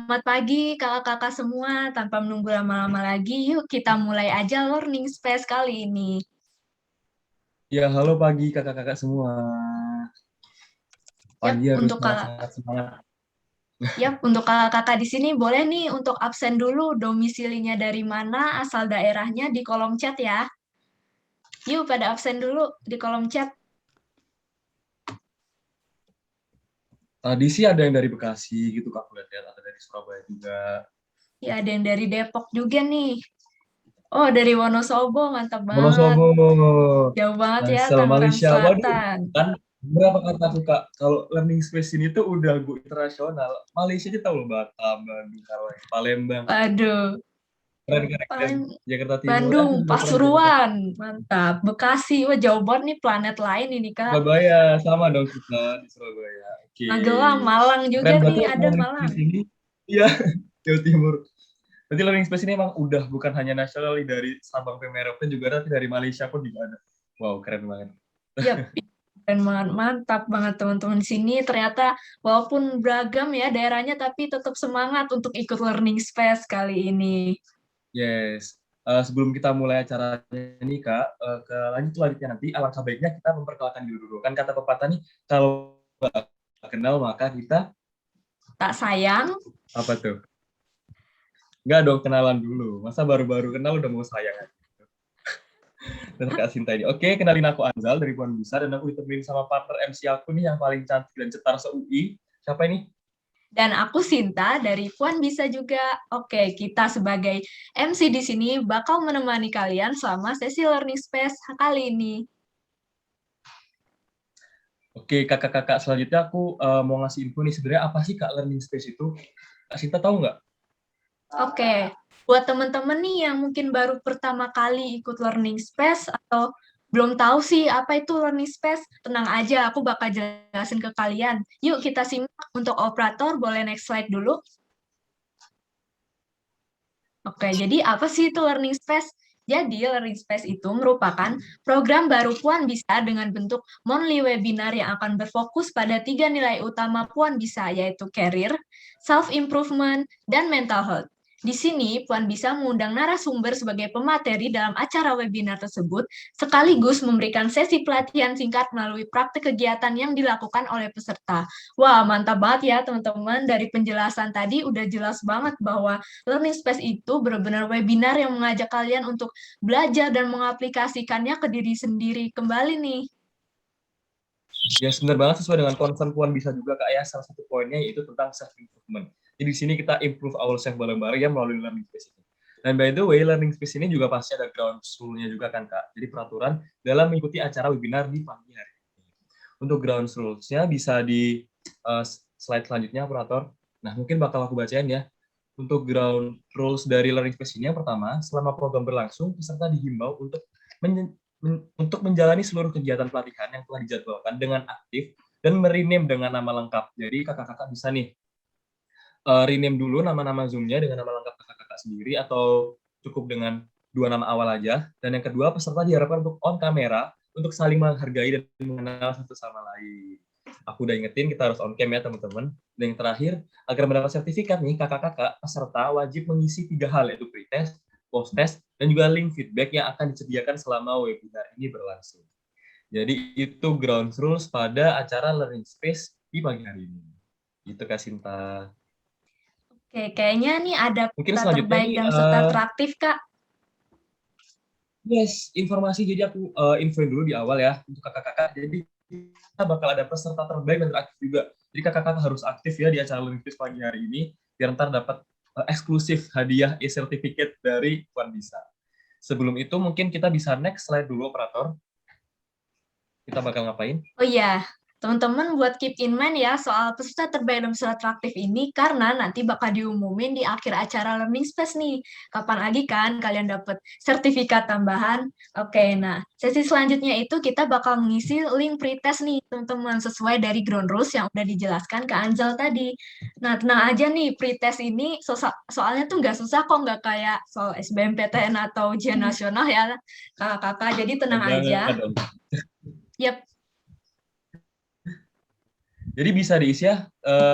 Selamat pagi kakak-kakak semua. Tanpa menunggu lama-lama lagi, yuk kita mulai aja learning space kali ini. Ya, halo pagi kakak-kakak semua. Yap, Pagi harus untuk kakak, semangat semangat. yap, untuk kakak-kakak di sini boleh nih untuk absen dulu domisilinya dari mana, asal daerahnya di kolom chat ya. Yuk pada absen dulu di kolom chat. Tadi sih ada yang dari Bekasi gitu kak, aku lihat ada dari Surabaya juga. Ya, ada yang dari Depok juga nih. Oh, dari Wonosobo, mantap banget. Wonosobo, Jauh banget ya, Tangsel, Tangerang Malaysia. Waduh, Selatan. kan berapa kata aku kak, kalau learning space ini tuh udah go internasional. Malaysia aja tahu loh, Batam, Bandung, Karawang, Palembang. Waduh, Keren, keren, keren. paling Jakarta Timur, Bandung, aduh keren, keren, keren. Pasuruan, mantap. Bekasi, wah jauh banget nih planet lain ini Kak. Surabaya, sama dong kita di Surabaya. Oke. Magelang, Malang juga Keren, nih, berarti ada learning Malang. space ini, iya, Jawa Timur. Berarti learning space ini emang udah bukan hanya nasional nih, dari Sabang sampai Merauke juga ada, tapi dari Malaysia pun juga ada. Wow, keren banget. Yap, keren banget, mantap banget teman-teman di sini. Ternyata walaupun beragam ya daerahnya, tapi tetap semangat untuk ikut learning space kali ini. Yes. Sebelum kita mulai acaranya nih Kak, ke lanjut selanjutnya nanti, alangkah baiknya kita memperkenalkan diri dulu. Kan kata pepatah nih, kalau nggak kenal maka kita Tak sayang, apa tuh? Nggak dong, kenalan dulu. Masa baru-baru kenal udah mau sayang aja. Dan Kak Sinta ini. Oke, kenalin aku Anzal dari Puan Bisa, dan aku ditemenin sama partner MC aku nih yang paling cantik dan cetar se-UI. Siapa ini? dan aku Sinta dari Puan Bisa juga. Oke, kita sebagai MC di sini bakal menemani kalian selama sesi learning space kali ini. Oke, kakak-kakak, selanjutnya aku mau ngasih info nih, sebenarnya apa sih Kak learning space itu? Kak Sinta tahu nggak? Oke, buat teman-teman nih yang mungkin baru pertama kali ikut learning space atau belum tahu sih apa itu learning space, tenang aja, aku bakal jelasin ke kalian. Yuk kita simak untuk operator, boleh next slide dulu. Oke, jadi apa sih itu learning space? Jadi, learning space itu merupakan program baru Puan Bisa dengan bentuk monthly webinar yang akan berfokus pada 3 nilai utama Puan Bisa, yaitu career, self-improvement, dan mental health. Di sini, Puan Bisa mengundang narasumber sebagai pemateri dalam acara webinar tersebut, sekaligus memberikan sesi pelatihan singkat melalui praktik kegiatan yang dilakukan oleh peserta. Wah, mantap banget ya teman-teman. Dari penjelasan tadi udah jelas banget bahwa learning space itu benar-benar webinar yang mengajak kalian untuk belajar dan mengaplikasikannya ke diri sendiri kembali nih. Ya, benar banget, sesuai dengan concern Puan Bisa juga Kak ya. Salah satu poinnya yaitu tentang self improvement. Jadi di sini kita improve ourselves bareng-bareng ya melalui learning space ini. Dan by the way, learning space ini juga pasti ada ground rule-nya juga kan Kak. Jadi peraturan dalam mengikuti acara webinar di pagi hari ini. Untuk ground rules-nya bisa di slide selanjutnya operator. Nah, mungkin bakal aku bacain ya. Untuk ground rules dari learning space ini, yang pertama, selama program berlangsung, peserta dihimbau untuk menjalani seluruh kegiatan pelatihan yang telah dijadwalkan dengan aktif dan merename dengan nama lengkap. Jadi kakak-kakak bisa nih rename dulu nama-nama Zoom-nya dengan nama lengkap kakak-kakak sendiri, atau cukup dengan 2 nama awal aja. Dan yang kedua, peserta diharapkan untuk on kamera untuk saling menghargai dan mengenal satu sama lain. Aku udah ingetin kita harus on cam ya teman-teman. Dan yang terakhir, agar mendapat sertifikat nih kakak-kakak, peserta wajib mengisi 3 hal, yaitu pre-test, post-test, dan juga link feedback yang akan disediakan selama webinar ini berlangsung. Jadi itu ground rules pada acara Learning Space di pagi hari ini. Itu Kak Sinta. Oke, kayaknya nih ada Mungkin peserta selanjutnya terbaik nih, dan peserta teraktif, Kak. yes, informasi. Jadi aku infoin dulu di awal ya untuk kakak-kakak. Jadi kita bakal ada peserta terbaik dan teraktif juga. Jadi kakak-kakak harus aktif ya di acara Learning Space pagi hari ini, biar ntar dapat eksklusif hadiah e-certificate dari Puan Bisa. Sebelum itu mungkin kita bisa next slide dulu operator. Kita bakal ngapain? Oh iya, teman-teman buat keep in mind ya soal peserta terbaik dan peserta teraktif ini karena nanti bakal diumumin di akhir acara Learning Space nih. Kapan lagi kan kalian dapat sertifikat tambahan? Oke, nah sesi selanjutnya itu kita bakal mengisi link pretest nih teman-teman sesuai dari ground rules yang udah dijelaskan ke Anzal tadi. Nah, tenang aja nih, pretest ini soalnya tuh nggak susah kok, nggak kayak soal SBMPTN atau ujian nasional ya kakak-kakak. Jadi tenang aja. Jangan dong. Yap, Jadi bisa diisi ya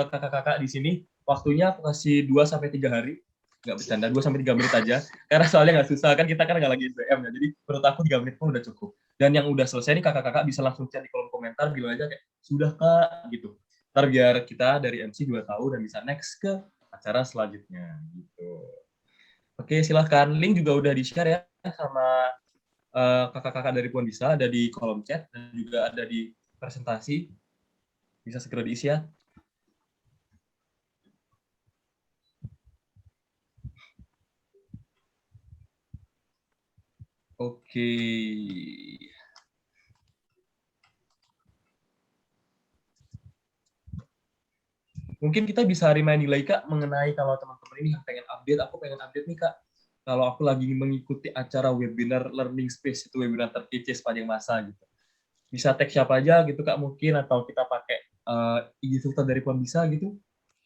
kakak-kakak di sini. waktunya aku kasih 2-3 hari, nggak bercanda, 2-3 menit aja, karena soalnya nggak susah, kan kita kan nggak lagi SBM ya, jadi menurut aku 3 menit pun udah cukup. Dan yang udah selesai nih kakak-kakak bisa langsung chat di kolom komentar, bilang aja kayak, sudah kak, gitu. Ntar biar kita dari MC juga tahu dan bisa next ke acara selanjutnya, gitu. Oke, silahkan. Link juga udah di-share ya sama kakak-kakak dari Puan Bisa, ada di kolom chat dan juga ada di presentasi. Bisa segera diisi ya. Oke. Mungkin kita bisa remind lagi Kak mengenai kalau teman-teman ini yang pengen update, aku pengen update nih Kak. Kalau aku lagi mengikuti acara webinar Learning Space, itu webinar terkece sepanjang masa gitu. Bisa tag siapa aja gitu Kak mungkin, atau kita pakai IG filter dari Puan Bisa gitu.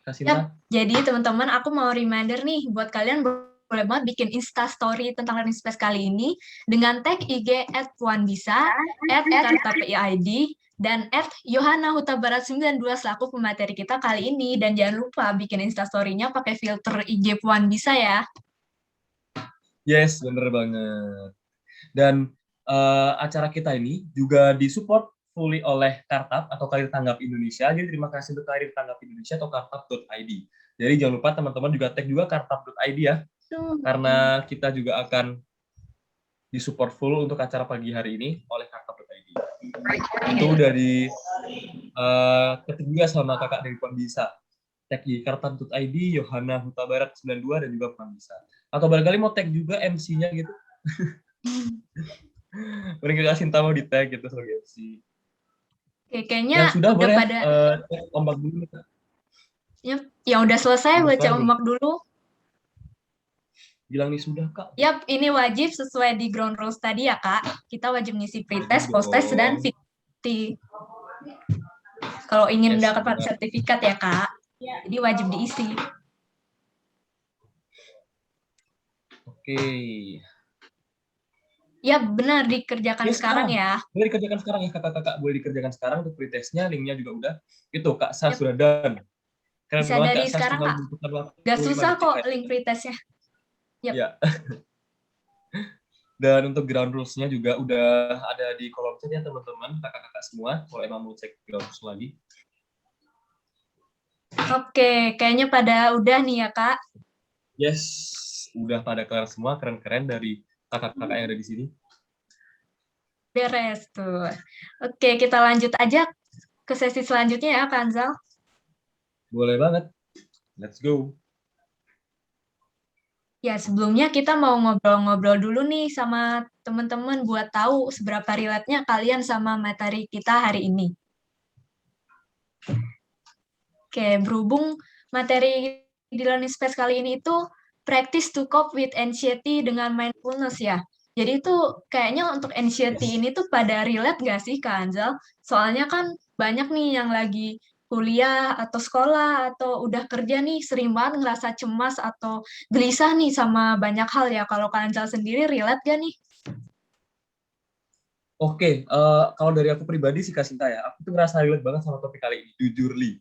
Kak Sinta. Jadi teman-teman, aku mau reminder nih buat kalian boleh banget bikin Insta Story tentang Learning Space kali ini dengan tag IG @puanbisa, @kartaPID, dan @yohana_huta_barat 92 selaku pemateri kita kali ini. Dan jangan lupa bikin Insta Story-nya pakai filter IG Puan Bisa ya. Yes, bener banget. Dan acara kita ini juga disupport fully oleh Kartap atau Karir Tanggap Indonesia. Jadi terima kasih untuk Karir Tanggap Indonesia atau kartap.id. Jadi jangan lupa teman-teman juga tag juga kartap.id ya. Karena kita juga akan disupport full untuk acara pagi hari ini oleh kartap.id. Itu dari ketik juga sama kakak dari Puan Bisa. Tag di kartap.id, Yohana Huta Barat 92 dan juga Puan Bisa. Atau barangkali mau tag juga MC-nya gitu. Mending Kak Sinta mau di tag gitu sebagai MC. Oke, kayaknya Yang sudah boleh pada ombak dulu. ya udah selesai baca ombak dulu. Bilang nih sudah Kak. Yap, ini wajib sesuai di ground rules tadi ya Kak. Kita wajib ngisi pretest, post-test, dan VT. Kalau ingin mendapatkan sertifikat ya Kak. Jadi wajib diisi. Oke. Ya benar, dikerjakan sekarang ya. Boleh dikerjakan sekarang ya kakak-kakak. Boleh dikerjakan sekarang untuk pretestnya, linknya juga udah. Itu Kak Sa sudah done. Keren bisa banget dari Kak Sa sekarang Kak. Gak susah kok link pretestnya. Yep. Ya. Dan untuk ground rules-nya juga udah ada di kolom chat ya teman-teman, kakak-kakak semua. Kalau emang mau cek ground rules lagi. Oke, kayaknya pada udah nih ya Kak. Yes, udah pada kelar semua, keren-keren dari kakak-kakak yang ada di sini. Beres tuh. Oke, kita lanjut aja ke sesi selanjutnya ya Kanzal. Boleh banget. Let's go. Ya, sebelumnya kita mau ngobrol-ngobrol dulu nih sama teman-teman buat tahu seberapa relate-nya kalian sama materi kita hari ini. Oke, berhubung materi di Learning Space kali ini itu practice to cope with anxiety dengan mindfulness ya. Jadi itu kayaknya untuk anxiety ini tuh pada relate nggak sih Kak Anzal? Soalnya kan banyak nih yang lagi kuliah atau sekolah atau udah kerja nih sering banget ngerasa cemas atau gelisah nih sama banyak hal ya. Kalau Kak Anzal sendiri relate gak nih? Oke, kalau dari aku pribadi sih Kak Sinta ya, aku tuh ngerasa relate banget sama topik kali ini, jujurly.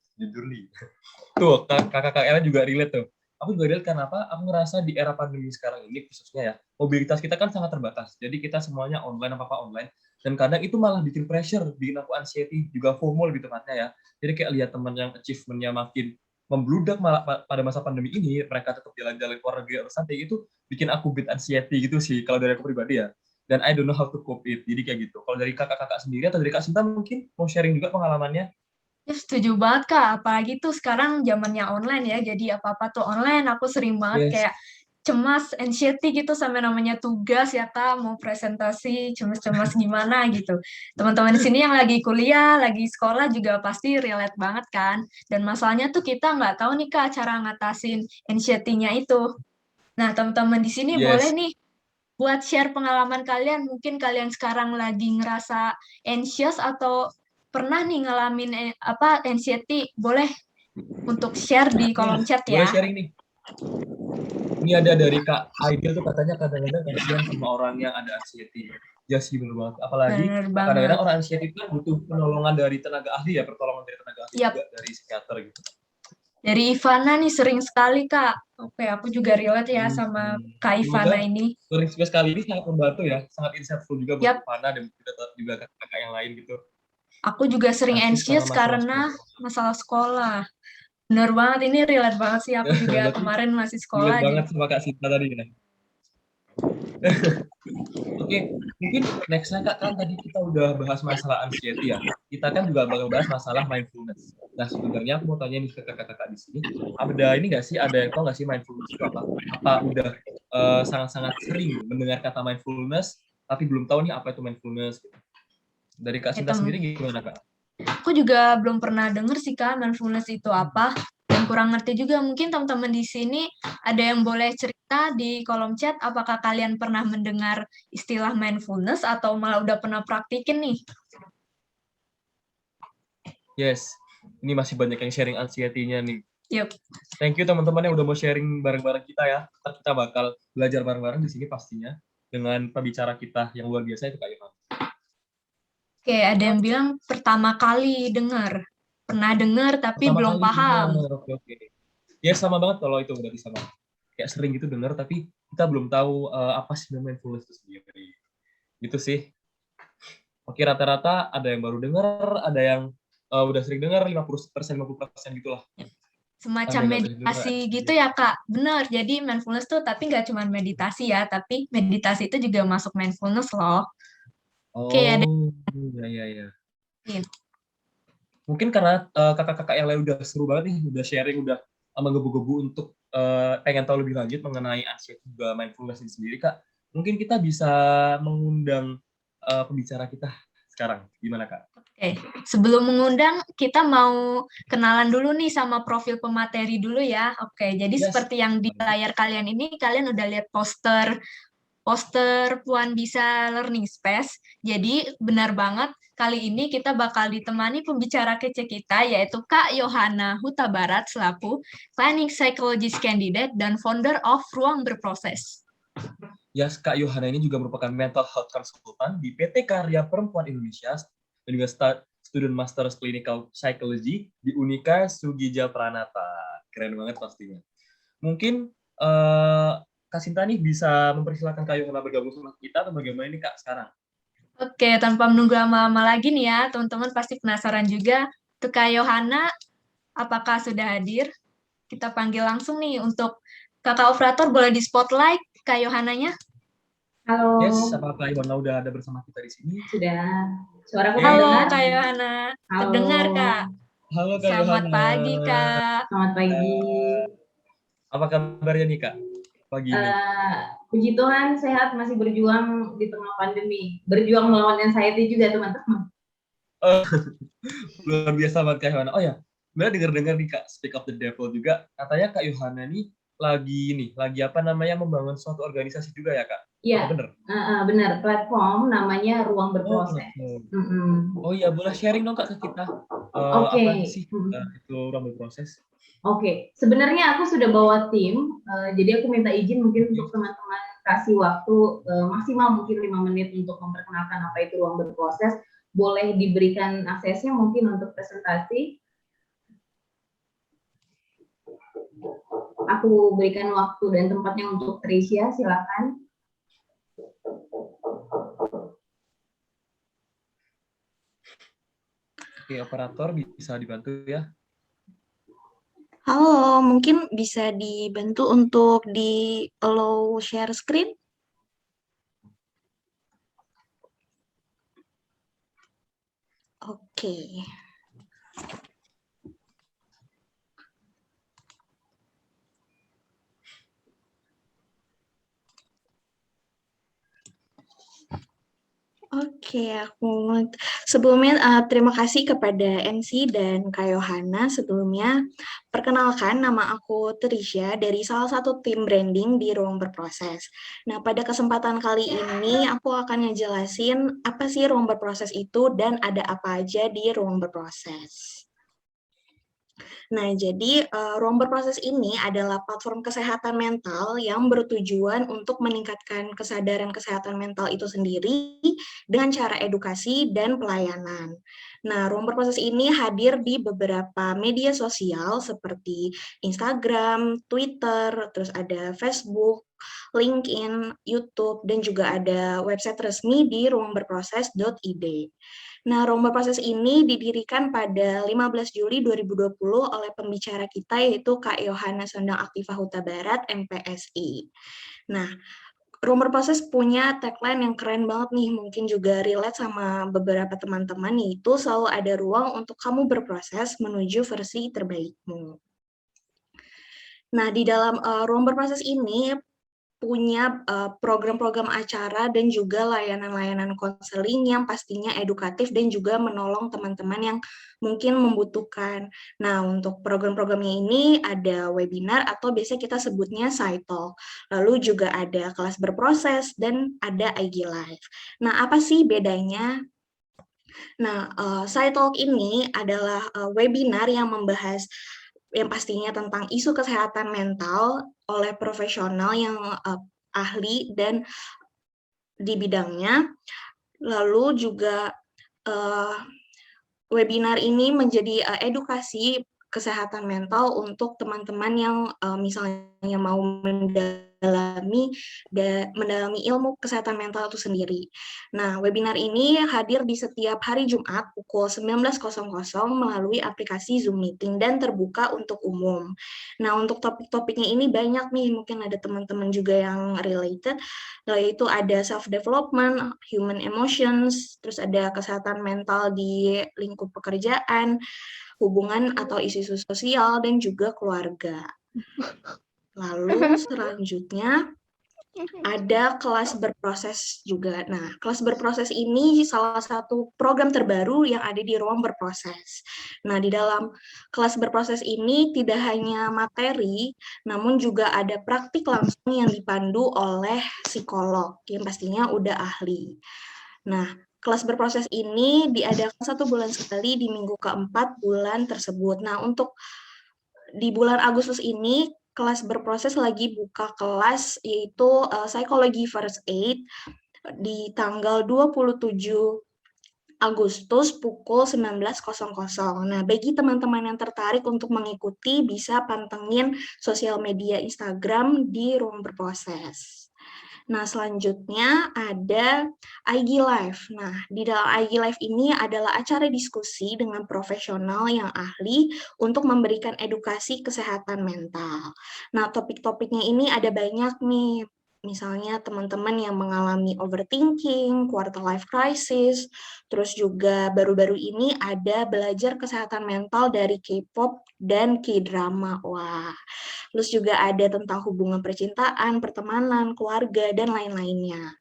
Tuh, kakak-kakaknya juga relate tuh. Aku juga relate karena apa? Aku ngerasa di era pandemi sekarang ini khususnya ya, mobilitas kita kan sangat terbatas. Jadi kita semuanya online, apa-apa online. Dan kadang itu malah bikin pressure, bikin aku anxiety, juga FOMO lebih tepatnya ya. Jadi kayak lihat teman yang achievement-nya makin membludak malah pada masa pandemi ini, mereka tetap jalan-jalan ke luar negeri atau santai, itu bikin aku bit anxiety gitu sih, kalau dari aku pribadi ya. Dan I don't know how to cope it. Jadi kayak gitu. Kalau dari kakak-kakak sendiri atau dari Kak Sinta mungkin mau sharing juga pengalamannya? Ya, setuju banget Kak, apalagi tuh sekarang zamannya online ya, jadi apa-apa tuh online, aku sering banget Yes. kayak cemas, anxiety gitu, sampai namanya tugas ya Kak, mau presentasi, cemas-cemas gimana gitu. Teman-teman di sini yang lagi kuliah, lagi sekolah juga pasti relate banget kan, dan masalahnya tuh kita nggak tahu nih Kak, cara ngatasin anxiety-nya itu. Nah, teman-teman di sini boleh Yes. nih, buat share pengalaman kalian, mungkin kalian sekarang lagi ngerasa anxious atau pernah nih ngalamin anxiety, boleh untuk share di kolom chat Boleh ya. sharing nih. Ini ada dari Kak Aidil tuh katanya kadang-kadang kasihan sama orang yang ada anxiety. Ya sih bener banget. Apalagi Bener banget. kadang-kadang orang anxiety itu butuh penolongan dari tenaga ahli ya, pertolongan dari tenaga ahli juga dari psikiater gitu. Dari Ivana nih sering sekali Kak. Oke, aku juga relate ya sama Kak Ivana Semoga ini. learning space kali ini sangat membantu ya, sangat insightful juga buat Yap, Ivana dan juga kakak yang lain gitu. aku juga sering Anxious karena anxious masalah karena sekolah. masalah sekolah. Bener banget, ini relate banget sih. Aku juga Berarti kemarin masih sekolah. relate banget sama Kak Sinta tadi ya. Oke, mungkin nextnya Kak, kan tadi kita udah bahas masalah anxiety ya. Kita kan juga bakal bahas masalah mindfulness. Nah, sebenarnya aku mau tanya nih ke kakak-kakak di sini, ada ini nggak sih, ada yang tahu nggak sih mindfulness itu apa? Apa udah sangat-sangat sering mendengar kata mindfulness, tapi belum tahu nih apa itu mindfulness? Gitu. Dari Kak Eh, Sinta sendiri gimana Kak? Aku juga belum pernah denger sih Kak, mindfulness itu apa. Dan kurang ngerti juga, mungkin teman-teman di sini ada yang boleh cerita di kolom chat, apakah kalian pernah mendengar istilah mindfulness atau malah udah pernah praktikin nih? Yes, ini masih banyak yang sharing anxiety-nya nih. Yuk. Thank you teman-teman yang udah mau sharing bareng-bareng kita ya. Ntar kita bakal belajar bareng-bareng di sini pastinya dengan pembicara kita yang luar biasa itu Kak Ilham. Oke, ada yang bilang pertama kali dengar. Pernah dengar tapi Pertama belum kali paham. dengar, oke. Ya sama banget kalau itu berarti sama. Kayak sering gitu dengar tapi kita belum tahu apa sih mindfulness itu sendiri. Gitu sih. Oke, rata-rata ada yang baru dengar, ada yang udah sering dengar 50%, 50% gitulah. Semacam Ada yang nggak bisa dengar. meditasi gitu ya Kak. Benar, jadi mindfulness tuh tapi nggak cuma meditasi ya, tapi meditasi itu juga masuk mindfulness loh. Oke, ada Oh, ya. yang Mungkin karena kakak-kakak yang lain udah seru banget nih, udah sharing, udah menggebu-gebu untuk pengen tahu lebih lanjut mengenai anxiety juga mindfulness ini sendiri, Kak. Mungkin kita bisa mengundang pembicara kita sekarang. Gimana, Kak? Oke, sebelum mengundang, kita mau kenalan dulu nih sama profil pemateri dulu ya. Oke, jadi Yes. seperti yang di layar kalian ini, kalian udah lihat poster Puan Bisa Learning Space. Jadi benar banget, kali ini kita bakal ditemani pembicara kece kita, yaitu Kak Yohana Huta Barat selaku Clinical Psychologist Candidate dan founder of Ruang Berproses. Yes, Kak Yohana ini juga merupakan mental health consultant di PT Karya Perempuan Indonesia dan juga Student Masters Clinical Psychology di Unika Sugija Pranata. Keren banget pastinya. Mungkin Kak Sinta nih bisa mempersilahkan Kak Yohana bergabung sama kita atau bagaimana nih Kak sekarang? Oke, tanpa menunggu lama-lama lagi nih ya, teman-teman pasti penasaran juga. Untuk Kak Yohana, apakah sudah hadir? Kita panggil langsung nih untuk kakak operator, boleh di spotlight Kak Yohananya? Halo. Yes, apakah Kak Yohana udah ada bersama kita di sini? Sudah. Suara aku Halo terdengar? Kak Yohana, Halo. terdengar Kak. Halo Kak Selamat Yohana. pagi Kak. Selamat pagi. Apa kabarnya nih Kak pagi ini? Puji Tuhan sehat, masih berjuang di tengah pandemi. Berjuang melawan anxiety juga teman-teman. Luar biasa banget Kak Yohana. Oh ya, sebenarnya dengar-dengar nih Kak, Speak of the Devil juga, katanya Kak Yohana nih lagi apa namanya, membangun suatu organisasi juga ya Kak? Iya, Bener? benar. Platform namanya Ruang Oh, Berproses. oh iya, boleh sharing dong Kak ke kita. Oke. Apa sih itu Ruang Berproses? Oke, sebenarnya aku sudah bawa tim, jadi aku minta izin mungkin untuk teman-teman kasih waktu maksimal mungkin 5 menit untuk memperkenalkan apa itu Ruang Berproses. Boleh diberikan aksesnya mungkin untuk presentasi. Aku berikan waktu dan tempatnya untuk Tricia, silakan. Oke, operator bisa dibantu ya. Halo, mungkin bisa dibantu untuk di allow share screen? Oke. Oke, sebelumnya terima kasih kepada MC dan Kak Yohana. Sebelumnya, perkenalkan nama aku Tricia dari salah satu tim branding di Ruang Berproses. Nah, pada kesempatan kali ini aku akan ngejelasin apa sih Ruang Berproses itu dan ada apa aja di Ruang Berproses. Nah, jadi Ruang Berproses ini adalah platform kesehatan mental yang bertujuan untuk meningkatkan kesadaran kesehatan mental itu sendiri dengan cara edukasi dan pelayanan. Nah, ruang berproses ini hadir di beberapa media sosial seperti Instagram, Twitter, terus ada Facebook, LinkedIn, YouTube, dan juga ada website resmi di ruangberproses.id. Nah, ruang berproses ini didirikan pada 15 Juli 2020 oleh pembicara kita yaitu Kak Yohana Sondang Aktiva Huta Barat, MPSI. Nah, ruang berproses punya tagline yang keren banget nih, mungkin juga relate sama beberapa teman-teman, yaitu selalu ada ruang untuk kamu berproses menuju versi terbaikmu. Nah, di dalam ruang berproses ini punya program-program acara dan juga layanan-layanan konseling yang pastinya edukatif dan juga menolong teman-teman yang mungkin membutuhkan. Nah, untuk program-programnya ini ada webinar atau biasa kita sebutnya side talk. Lalu juga ada kelas berproses dan ada IG Live. Nah, apa sih bedanya? Nah, side talk ini adalah webinar yang membahas yang pastinya tentang isu kesehatan mental oleh profesional yang ahli dan di bidangnya. Lalu juga webinar ini menjadi edukasi kesehatan mental untuk teman-teman yang misalnya mau mendalami ilmu kesehatan mental itu sendiri. Nah, webinar ini hadir di setiap hari Jumat pukul 19.00 melalui aplikasi Zoom Meeting dan terbuka untuk umum. Nah, untuk topik-topiknya ini banyak nih, mungkin ada teman-teman juga yang related, yaitu ada self-development, human emotions, terus ada kesehatan mental di lingkup pekerjaan, hubungan atau isu-isu sosial, dan juga keluarga. Lalu selanjutnya ada kelas berproses juga. Nah, kelas berproses ini salah satu program terbaru yang ada di ruang berproses. Nah, di dalam kelas berproses ini tidak hanya materi, namun juga ada praktik langsung yang dipandu oleh psikolog, yang pastinya udah ahli. Nah, kelas berproses ini diadakan 1 bulan sekali di minggu keempat bulan tersebut. Nah, untuk di bulan Agustus ini, kelas berproses lagi buka kelas yaitu Psikologi First Aid di tanggal 27 Agustus pukul 19.00. Nah, bagi teman-teman yang tertarik untuk mengikuti, bisa pantengin sosial media Instagram di Ruang Berproses. Nah, selanjutnya ada IG Live. Nah, di dalam IG Live ini adalah acara diskusi dengan profesional yang ahli untuk memberikan edukasi kesehatan mental. Nah, topik-topiknya ini ada banyak nih. Misalnya teman-teman yang mengalami overthinking, quarter life crisis, terus juga baru-baru ini ada belajar kesehatan mental dari K-pop dan K-drama. Wah, terus juga ada tentang hubungan percintaan, pertemanan, keluarga, dan lain-lainnya.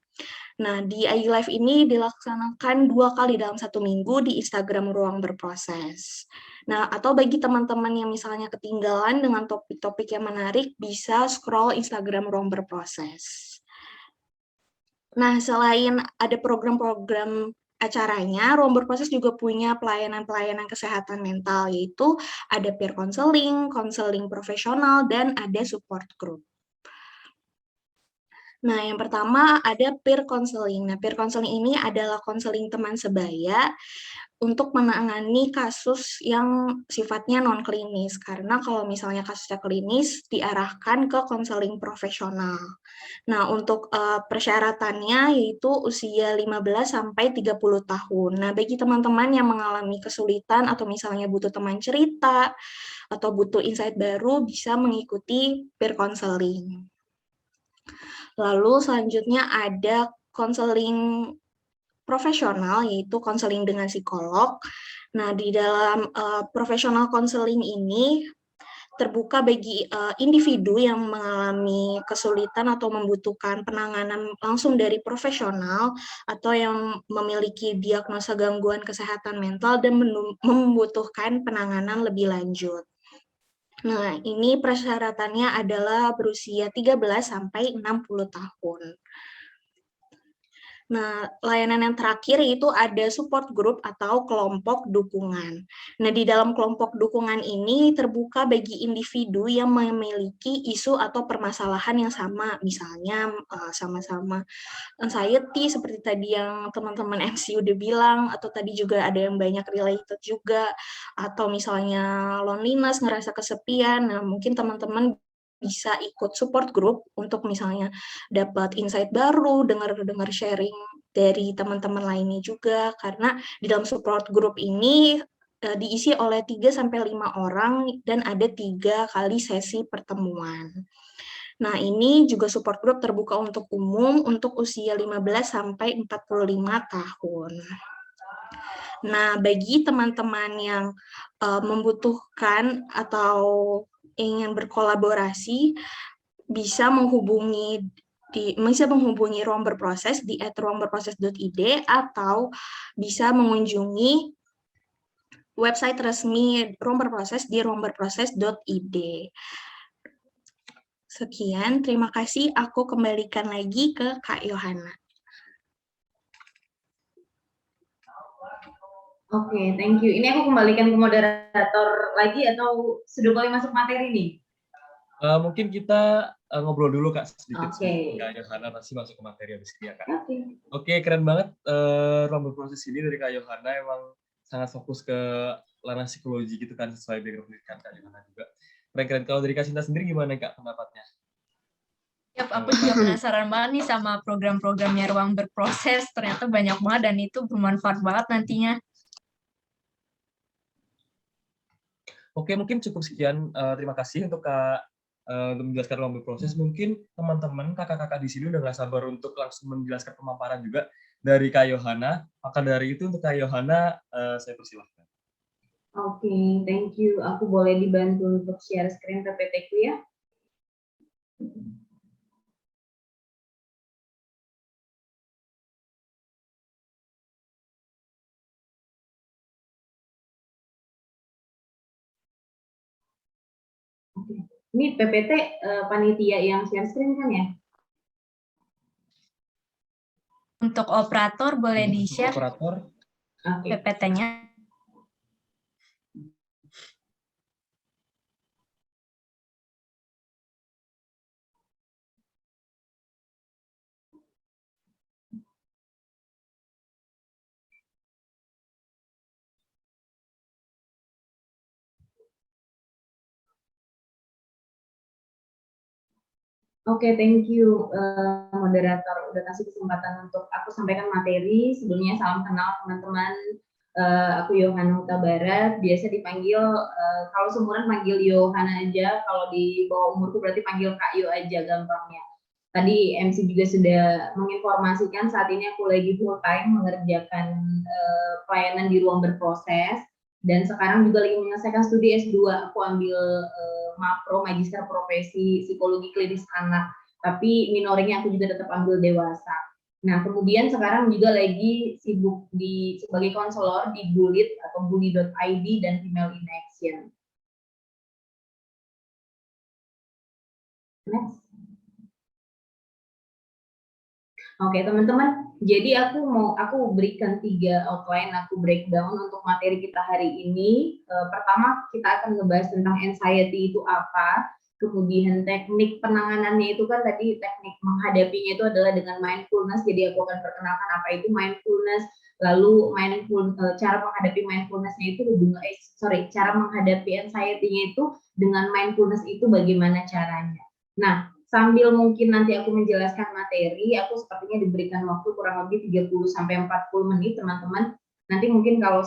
Nah, di IG Live ini dilaksanakan 2 kali dalam 1 minggu di Instagram Ruang Berproses. Nah, atau bagi teman-teman yang misalnya ketinggalan dengan topik-topik yang menarik, bisa scroll Instagram Ruang Berproses. Nah, selain ada program-program acaranya, Ruang Berproses juga punya pelayanan-pelayanan kesehatan mental, yaitu ada peer counseling, konseling profesional, dan ada support group. Nah, yang pertama ada peer counseling. Nah, peer counseling ini adalah konseling teman sebaya untuk menangani kasus yang sifatnya non-klinis. Karena kalau misalnya kasusnya klinis, diarahkan ke konseling profesional. Nah, untuk persyaratannya yaitu usia 15-30 tahun. Nah, bagi teman-teman yang mengalami kesulitan atau misalnya butuh teman cerita atau butuh insight baru, bisa mengikuti peer counseling. Lalu selanjutnya ada konseling profesional, yaitu konseling dengan psikolog. Nah, di dalam profesional konseling ini terbuka bagi individu yang mengalami kesulitan atau membutuhkan penanganan langsung dari profesional atau yang memiliki diagnosa gangguan kesehatan mental dan membutuhkan penanganan lebih lanjut. Nah, ini persyaratannya adalah berusia 13 sampai 60 tahun. Nah, layanan yang terakhir yaitu ada support group atau kelompok dukungan. Nah, di dalam kelompok dukungan ini terbuka bagi individu yang memiliki isu atau permasalahan yang sama, misalnya sama-sama anxiety seperti tadi yang teman-teman MC udah bilang, atau tadi juga ada yang banyak related juga, atau misalnya loneliness, ngerasa kesepian. Nah, mungkin teman-teman bisa ikut support group untuk misalnya dapat insight baru, dengar sharing dari teman-teman lainnya juga, karena di dalam support group ini diisi oleh 3-5 orang dan ada 3 kali sesi pertemuan. Nah, ini juga support group terbuka untuk umum untuk usia 15-45 tahun. Nah, bagi teman-teman yang membutuhkan atau ingin berkolaborasi, bisa menghubungi Ruang Berproses di @ruangberproses.id atau bisa mengunjungi website resmi Ruang Berproses di ruangberproses.id. Sekian, terima kasih. Aku kembalikan lagi ke Kak Yohana. Oke, thank you. Ini aku kembalikan ke moderator lagi atau sudah boleh masuk materi nih? Mungkin kita ngobrol dulu Kak sedikit. Oke. Kak Yohana pasti masuk ke materi habis ini ya Kak. Oke. Oke, keren banget Ruang Berproses ini dari Kak Yohana, emang sangat fokus ke ranah psikologi gitu kan, sesuai background pendidikan Kak Yohana juga. Keren-keren. Kalau dari Kak Sinta sendiri gimana Kak pendapatnya? Yap, aku juga penasaran banget nih sama program-programnya Ruang Berproses. Ternyata banyak banget dan itu bermanfaat banget nantinya. Oke, mungkin cukup sekian. Terima kasih untuk Kak untuk menjelaskan Ruang Berproses. Mungkin teman-teman, kakak-kakak di sini udah nggak sabar untuk langsung menjelaskan pemaparan juga dari Kak Yohana. Maka dari itu untuk Kak Yohana, saya persilahkan. Oke, thank you. Aku boleh dibantu untuk share screen PPT-ku ya? Oke. Ini PPT panitia yang share screen kan ya? Untuk operator boleh di-share Oke. PPT-nya. Oke, thank you moderator udah kasih kesempatan untuk aku sampaikan materi. Sebelumnya salam kenal teman-teman. Aku Yohana Huta Barat, biasa dipanggil kalau seumuran panggil Yohana aja, kalau di bawah umurku berarti panggil Kak Yo aja gampangnya. Tadi MC juga sudah menginformasikan saat ini aku lagi full time mengerjakan pelayanan di Ruang Berproses, dan sekarang juga lagi menyelesaikan studi S2. Aku ambil Mapro, Magister Profesi Psikologi Klinis Anak, tapi minoringnya aku juga tetap ambil dewasa. Nah, kemudian sekarang juga lagi sibuk sebagai konselor di Bullied atau bully.id dan Female in Action. Next. Oke, teman-teman, jadi aku berikan 3 outline, aku breakdown untuk materi kita hari ini. Pertama, kita akan ngebahas tentang anxiety itu apa, kemudian teknik penanganannya itu kan tadi teknik menghadapinya itu adalah dengan mindfulness, jadi aku akan perkenalkan apa itu mindfulness, lalu cara menghadapi mindfulness-nya itu cara menghadapi anxiety-nya itu dengan mindfulness itu bagaimana caranya. Nah, sambil mungkin nanti aku menjelaskan materi, aku sepertinya diberikan waktu kurang lebih 30-40 menit, teman-teman. Nanti mungkin kalau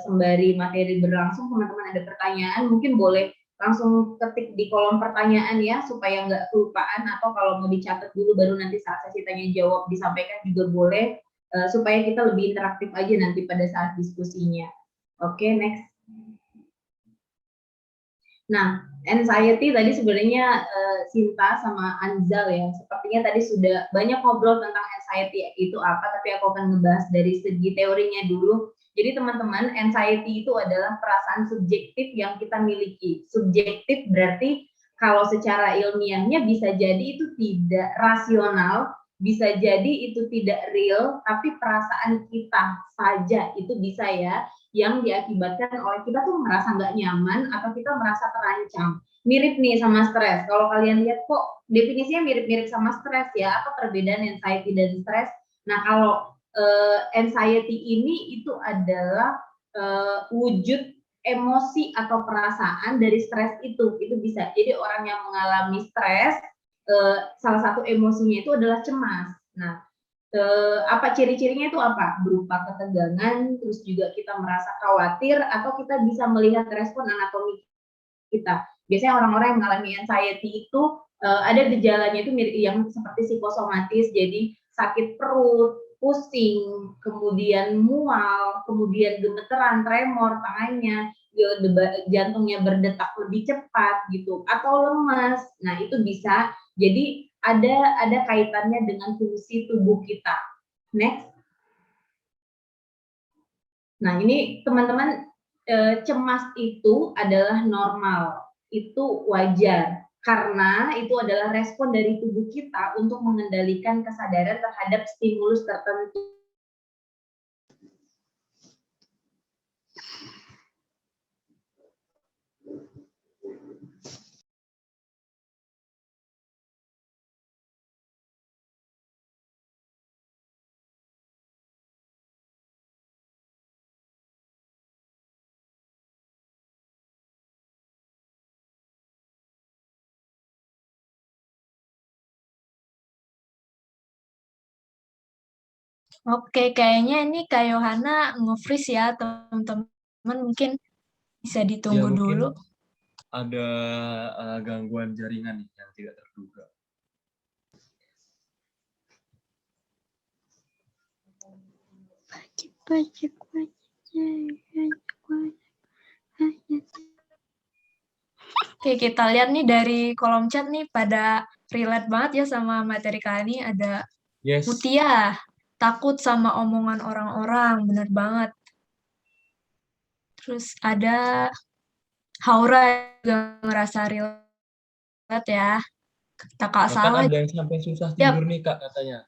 sembari materi berlangsung, teman-teman ada pertanyaan, mungkin boleh langsung ketik di kolom pertanyaan ya, supaya nggak kelupaan, atau kalau mau dicatat dulu baru nanti saat sesi tanya jawab disampaikan juga boleh, supaya kita lebih interaktif aja nanti pada saat diskusinya. Oke, next. Nah, anxiety tadi sebenarnya Sinta sama Anzal ya, sepertinya tadi sudah banyak ngobrol tentang anxiety itu apa, tapi aku akan ngebahas dari segi teorinya dulu. Jadi teman-teman, anxiety itu adalah perasaan subjektif yang kita miliki. Subjektif berarti kalau secara ilmiahnya bisa jadi itu tidak rasional, bisa jadi itu tidak real, tapi perasaan kita saja itu bisa ya, yang diakibatkan oleh kita tuh merasa nggak nyaman atau kita merasa terancam. Mirip nih sama stres. Kalau kalian lihat kok definisinya mirip-mirip sama stres ya, apa perbedaan anxiety dan stres? Nah, kalau anxiety ini itu adalah wujud emosi atau perasaan dari stres itu bisa. Jadi orang yang mengalami stres, salah satu emosinya itu adalah cemas. Nah, apa ciri-cirinya itu apa? Berupa ketegangan, terus juga kita merasa khawatir, atau kita bisa melihat respon anatomi kita. Biasanya orang-orang yang mengalami anxiety itu ada gejalanya itu yang seperti psikosomatis, jadi sakit perut, pusing, kemudian mual, kemudian gemeteran, tremor tangannya, jantungnya berdetak lebih cepat gitu, atau lemas. Nah, itu bisa. Jadi ada kaitannya dengan fungsi tubuh kita. Next. Nah, ini teman-teman, cemas itu adalah normal, itu wajar. Karena itu adalah respon dari tubuh kita untuk mengendalikan kesadaran terhadap stimulus tertentu. Oke, kayaknya ini Kak Yohana nge-freeze ya, teman-teman. Mungkin bisa Ya ditunggu dulu. mungkin ada gangguan jaringan nih yang tidak terduga. Oke, kita lihat nih dari kolom chat nih pada relate banget ya sama materi kali ini. Ada Yes. Mutia, takut sama omongan orang-orang, bener banget. Terus ada Haura juga ngerasa relate ya. Kata Kak Bahkan Salah. ada yang sampai susah Yap. tidur nih Kak katanya.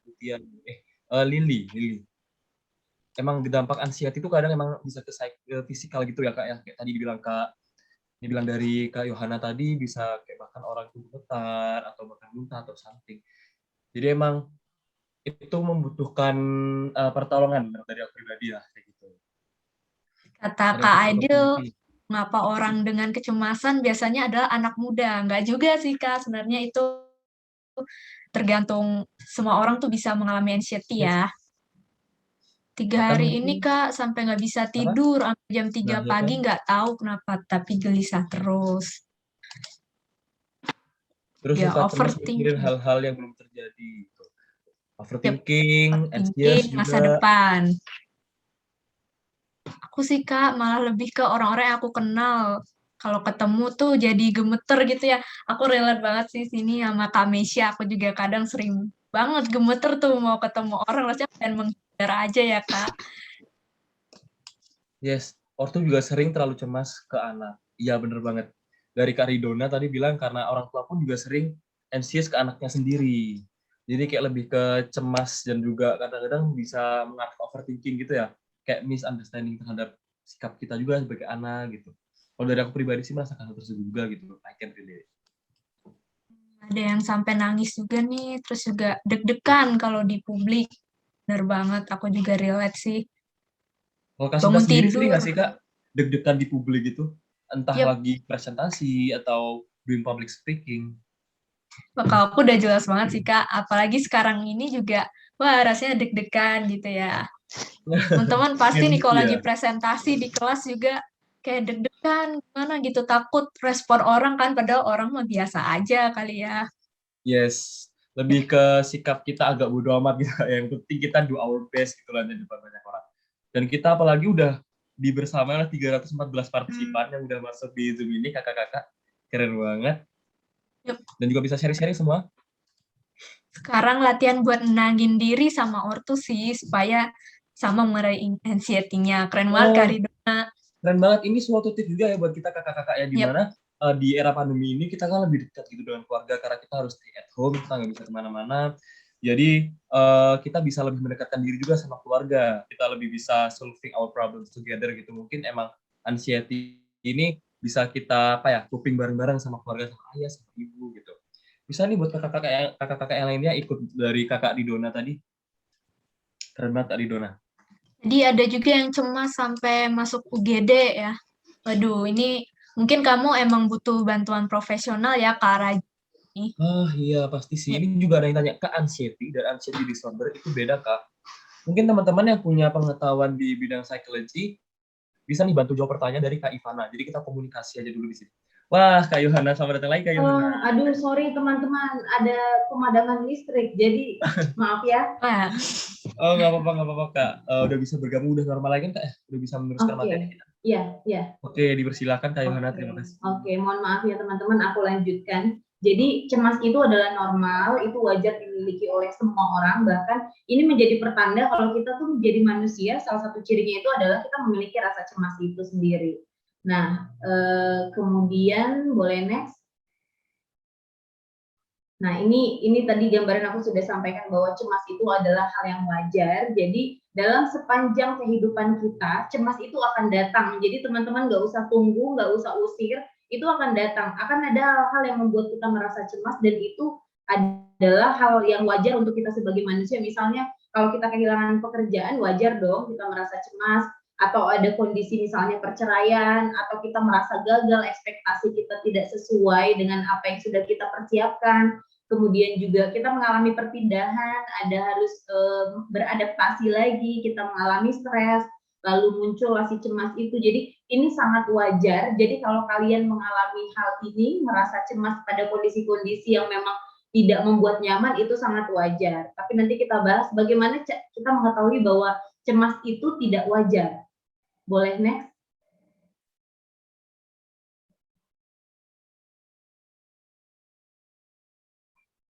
Lili. Emang dampak anxiety itu kadang emang bisa ke fisikal gitu ya Kak ya. Kayak tadi dibilang dari Kak Yohana tadi bisa kayak bahkan orang itu gemetar atau bahkan muntah atau something. Jadi emang itu membutuhkan pertolongan dari aku pribadi ya kayak gitu. Kata Ada Kak yang Aidil, overthinking. ngapa orang dengan kecemasan biasanya adalah anak muda? Enggak juga sih Kak, sebenarnya itu tergantung, semua orang tuh bisa mengalami anxiety Yes. ya. 3 Bahkan hari mungkin ini Kak sampai nggak bisa tidur, sampai jam 3 Nah, ya pagi kan? nggak tahu kenapa, tapi gelisah terus. Terus Ya, suka cemas mikirin overthinking. hal-hal yang belum terjadi. Overthinking, Overthinking, anxious masa juga. depan. Aku sih Kak malah lebih ke orang-orang yang aku kenal. Kalau ketemu tuh jadi gemeter gitu ya. Aku relate banget sih sini sama Kak Mesya. Aku juga kadang sering banget gemeter tuh mau ketemu orang. Rasanya pengen menghindar aja ya Kak. Yes, ortu juga sering terlalu cemas ke anak. Iya bener banget. Dari Kak Ridona tadi bilang karena orang tua pun juga sering anxious ke anaknya sendiri. Jadi kayak lebih ke cemas dan juga kadang-kadang bisa mengarah ke overthinking gitu ya. Kayak misunderstanding terhadap sikap kita juga sebagai anak gitu. Kalau dari aku pribadi sih merasakan hal tersebut juga gitu. I can relate. Ada yang sampai nangis juga nih. Terus juga deg-degan kalau di publik. Bener banget, aku juga relate sih. Kalau Kak Sinta Bangun sendiri sering tidur. nggak sih Kak deg-degan di publik gitu? Entah Yep. lagi presentasi atau doing public speaking. Kalau aku udah jelas banget sih Kak, apalagi sekarang ini juga, wah rasanya deg-degan gitu ya. Teman-teman pasti nih kalau lagi presentasi di kelas juga kayak deg-degan, gimana gitu, takut respon orang kan, padahal orang mah biasa aja kali ya. Yes, lebih ke sikap kita agak bodo amat gitu. Yang penting kita do our best gitu lah di depan banyak orang. Dan kita apalagi udah di bersama 314 partisipan yang udah masuk di Zoom ini, kakak-kakak. Keren banget. Yep. Dan juga bisa sharing-sharing semua. Sekarang latihan buat nenangin diri sama ortu sih, supaya sama mengurangi anxiety-nya. Keren banget Kak Ridona. Keren banget. Ini suatu tips juga ya buat kita kakak-kakak ya, di Yep. mana di era pandemi ini kita kan lebih dekat gitu dengan keluarga karena kita harus stay at home, kita nggak bisa kemana-mana. Jadi kita bisa lebih mendekatkan diri juga sama keluarga. Kita lebih bisa solving our problems together gitu. Mungkin emang anxiety ini bisa kita coping bareng-bareng sama keluarga, sama ayah, sama ibu gitu. Bisa nih buat kakak-kakak yang lainnya ikut dari kakak Didona tadi. Keren banget Kak Didona. Jadi ada juga yang cemas sampai masuk UGD ya. Waduh, ini mungkin kamu emang butuh bantuan profesional ya, Kak Raji. Iya pasti sih. Ini juga ada yang tanya, Kak, anxiety dan anxiety disorder itu beda, Kak? Mungkin teman-teman yang punya pengetahuan di bidang psikologi bisa nih bantu jawab pertanyaan dari Kak Ivana. Jadi kita komunikasi aja dulu di sini. Wah, Kak Yohana, selamat datang lagi Kak Yohana. Aduh, sorry teman-teman, ada pemadaman listrik, jadi maaf ya. Wah, Oh, nggak apa-apa, Kak. Udah bisa bergabung, udah normal lagi kan, Kak? Udah bisa meneruskan materi kita. Iya. Oke, dipersilakan Kak Yohana, terima kasih. Oke, mohon maaf ya teman-teman, aku lanjutkan. Jadi cemas itu adalah normal, itu wajar dimiliki oleh semua orang, bahkan ini menjadi pertanda kalau kita tuh menjadi manusia, salah satu cirinya itu adalah kita memiliki rasa cemas itu sendiri. Nah, kemudian boleh next. Nah, ini tadi gambaran aku sudah sampaikan bahwa cemas itu adalah hal yang wajar. Jadi dalam sepanjang kehidupan kita, cemas itu akan datang. Jadi teman-teman nggak usah tunggu, nggak usah usir, itu akan datang. Akan ada hal-hal yang membuat kita merasa cemas dan itu adalah hal yang wajar untuk kita sebagai manusia. Misalnya kalau kita kehilangan pekerjaan, wajar dong kita merasa cemas. Atau ada kondisi misalnya perceraian, atau kita merasa gagal, ekspektasi kita tidak sesuai dengan apa yang sudah kita persiapkan. Kemudian juga kita mengalami perpindahan, ada harus beradaptasi lagi, kita mengalami stres, lalu muncul rasa cemas itu. Jadi ini sangat wajar. Jadi kalau kalian mengalami hal ini, merasa cemas pada kondisi-kondisi yang memang tidak membuat nyaman, itu sangat wajar. Tapi nanti kita bahas bagaimana kita mengetahui bahwa cemas itu tidak wajar. Boleh next?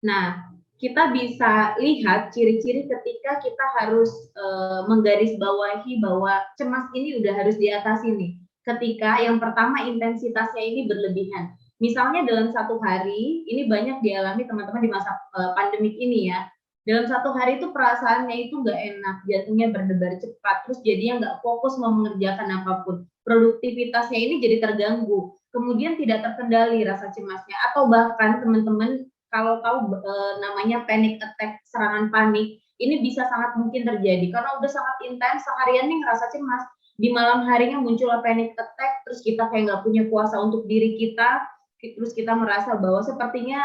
Nah, kita bisa lihat ciri-ciri ketika kita harus menggarisbawahi bahwa cemas ini udah harus diatasi nih. Ketika yang pertama intensitasnya ini berlebihan. Misalnya dalam satu hari, ini banyak dialami teman-teman di masa pandemik ini ya. Dalam satu hari itu perasaannya itu nggak enak, jantungnya berdebar cepat, terus jadinya nggak fokus mau mengerjakan apapun. Produktivitasnya ini jadi terganggu, kemudian tidak terkendali rasa cemasnya, atau bahkan teman-teman kalau tahu namanya panic attack, serangan panik, ini bisa sangat mungkin terjadi karena udah sangat intens seharian nih ngerasa cemas. Di malam harinya muncul panic attack, terus kita kayak nggak punya kuasa untuk diri kita, terus kita merasa bahwa sepertinya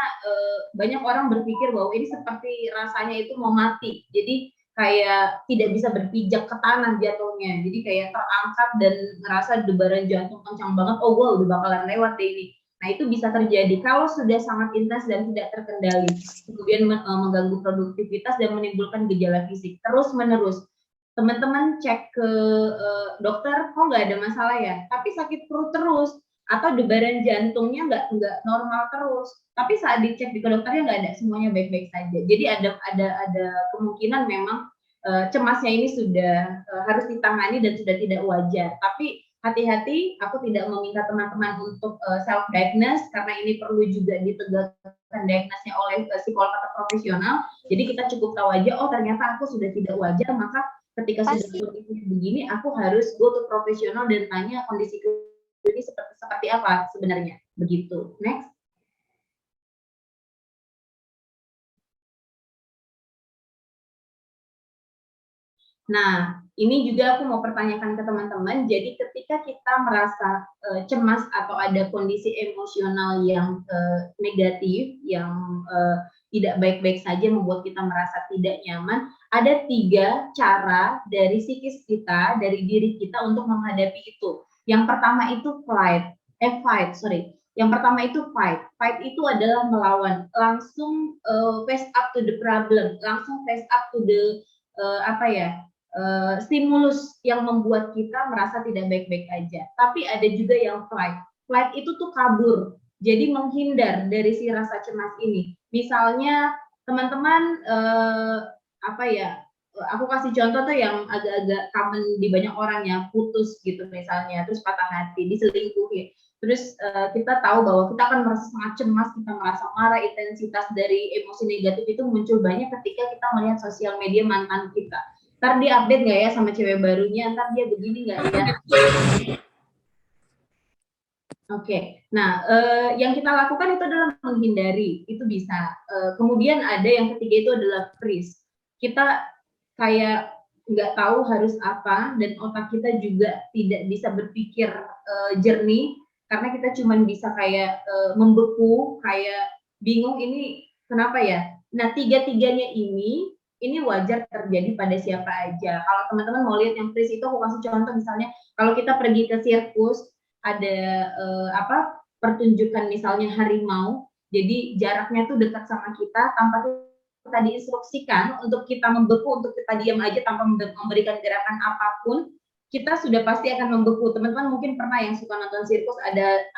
banyak orang berpikir bahwa ini seperti rasanya itu mau mati. Jadi kayak tidak bisa berpijak ke tanah jatuhnya. Jadi kayak terangkat dan ngerasa debaran jantung kencang banget, oh gue udah bakalan lewat deh ini. Nah, itu bisa terjadi kalau sudah sangat intens dan tidak terkendali, kemudian mengganggu produktivitas dan menimbulkan gejala fisik terus-menerus. Teman-teman cek ke dokter, kok nggak ada masalah ya, tapi sakit perut terus, atau debaran jantungnya nggak normal terus, tapi saat dicek di dokternya nggak ada, semuanya baik-baik saja. Jadi ada kemungkinan memang cemasnya ini sudah harus ditangani dan sudah tidak wajar. Tapi hati-hati, aku tidak meminta teman-teman untuk self-diagnose, karena ini perlu juga ditegakkan diagnosnya oleh psikolog atau profesional. Jadi kita cukup tahu aja, oh ternyata aku sudah tidak wajar, maka ketika sudah kondisi begini, aku harus go to profesional dan tanya kondisi ini seperti apa sebenarnya. Begitu. Next. Nah, ini juga aku mau pertanyakan ke teman-teman. Jadi ketika kita merasa cemas atau ada kondisi emosional yang negatif, yang tidak baik-baik saja, membuat kita merasa tidak nyaman, ada 3 cara dari psikis kita, dari diri kita untuk menghadapi itu. Yang pertama itu fight. Yang pertama itu fight. Fight itu adalah melawan, langsung face up to the problem, langsung face up to the stimulus yang membuat kita merasa tidak baik-baik aja. Tapi ada juga yang flight. Flight itu tuh kabur, jadi menghindar dari si rasa cemas ini. Misalnya teman-teman aku kasih contoh tuh yang agak-agak common di banyak orang ya, putus gitu misalnya, terus patah hati, diselingkuhi. Terus kita tahu bahwa kita akan merasa sangat cemas, kita merasa marah, intensitas dari emosi negatif itu muncul banyak ketika kita melihat sosial media mantan kita. Ntar dia update nggak ya sama cewek barunya, ntar dia begini nggak ya. Oke, nah yang kita lakukan itu adalah menghindari, itu bisa. Kemudian ada yang ketiga itu adalah freeze. Kita kayak nggak tahu harus apa, dan otak kita juga tidak bisa berpikir jernih, karena kita cuma bisa kayak membeku, kayak bingung ini kenapa ya. Nah, tiga-tiganya ini wajar terjadi pada siapa aja. Kalau teman-teman mau lihat yang freeze itu, aku kasih contoh misalnya, kalau kita pergi ke sirkus, ada pertunjukan misalnya harimau, jadi jaraknya tuh dekat sama kita, tanpa kita diinstruksikan untuk kita membeku, untuk kita diam aja tanpa memberikan gerakan apapun, kita sudah pasti akan membeku. Teman-teman mungkin pernah yang suka nonton sirkus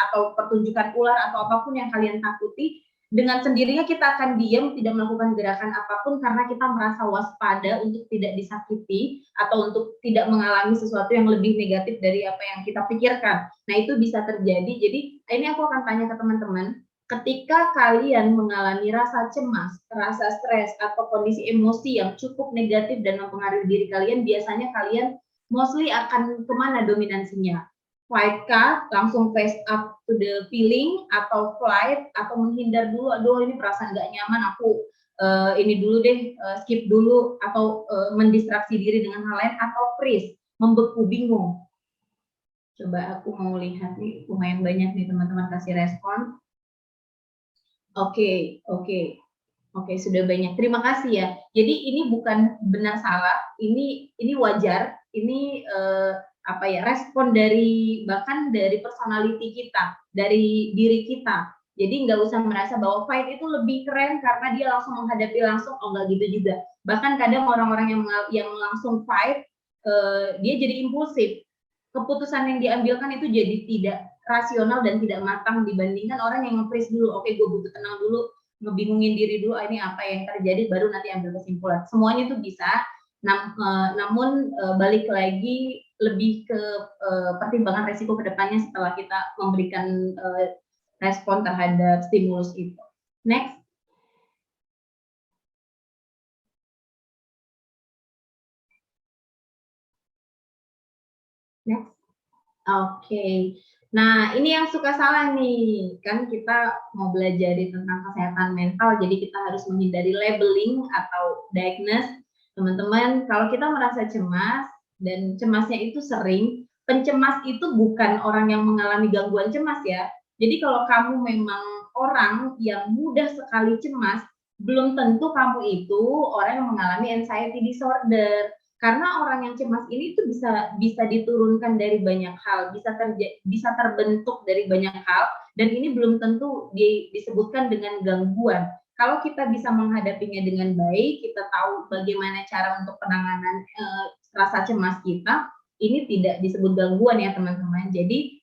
atau pertunjukan ular atau apapun yang kalian takuti, dengan sendirinya kita akan diam, tidak melakukan gerakan apapun karena kita merasa waspada untuk tidak disakiti atau untuk tidak mengalami sesuatu yang lebih negatif dari apa yang kita pikirkan. Nah, itu bisa terjadi. Jadi ini aku akan tanya ke teman-teman, ketika kalian mengalami rasa cemas, rasa stres, atau kondisi emosi yang cukup negatif dan mempengaruhi diri kalian, biasanya kalian mostly akan kemana dominansinya? Fight kah, langsung face up to the feeling, atau flight, atau menghindar dulu, aduh ini perasaan nggak nyaman, aku ini dulu deh, skip dulu, atau mendistraksi diri dengan hal lain, atau freeze, membeku, bingung. Coba aku mau lihat nih, lumayan banyak nih teman-teman kasih respon. Oke, sudah banyak. Terima kasih ya. Jadi ini bukan benar salah, ini wajar, ini respon dari bahkan dari personality kita, dari diri kita. Jadi nggak usah merasa bahwa fight itu lebih keren karena dia langsung menghadapi langsung, oh nggak gitu juga. Bahkan kadang orang-orang yang langsung fight, dia jadi impulsif. Keputusan yang diambilkan itu jadi tidak rasional dan tidak matang dibandingkan orang yang nge-freeze dulu. Oke, gue butuh tenang dulu, ngebingungin diri dulu, ini apa yang terjadi, baru nanti ambil kesimpulan. Semuanya itu bisa, namun balik lagi lebih ke pertimbangan resiko kedepannya setelah kita memberikan respon terhadap stimulus itu. Next. Oke. Nah, ini yang suka salah nih. Kan kita mau belajar tentang kesehatan mental, jadi kita harus menghindari labeling atau diagnose. Teman-teman, kalau kita merasa cemas, dan cemasnya itu sering, pencemas itu bukan orang yang mengalami gangguan cemas ya. Jadi kalau kamu memang orang yang mudah sekali cemas, belum tentu kamu itu orang yang mengalami anxiety disorder. Karena orang yang cemas ini tuh bisa diturunkan dari banyak hal, bisa terbentuk dari banyak hal, dan ini belum tentu disebutkan dengan gangguan. Kalau kita bisa menghadapinya dengan baik, kita tahu bagaimana cara untuk penanganan rasa cemas kita, ini tidak disebut gangguan ya teman-teman. Jadi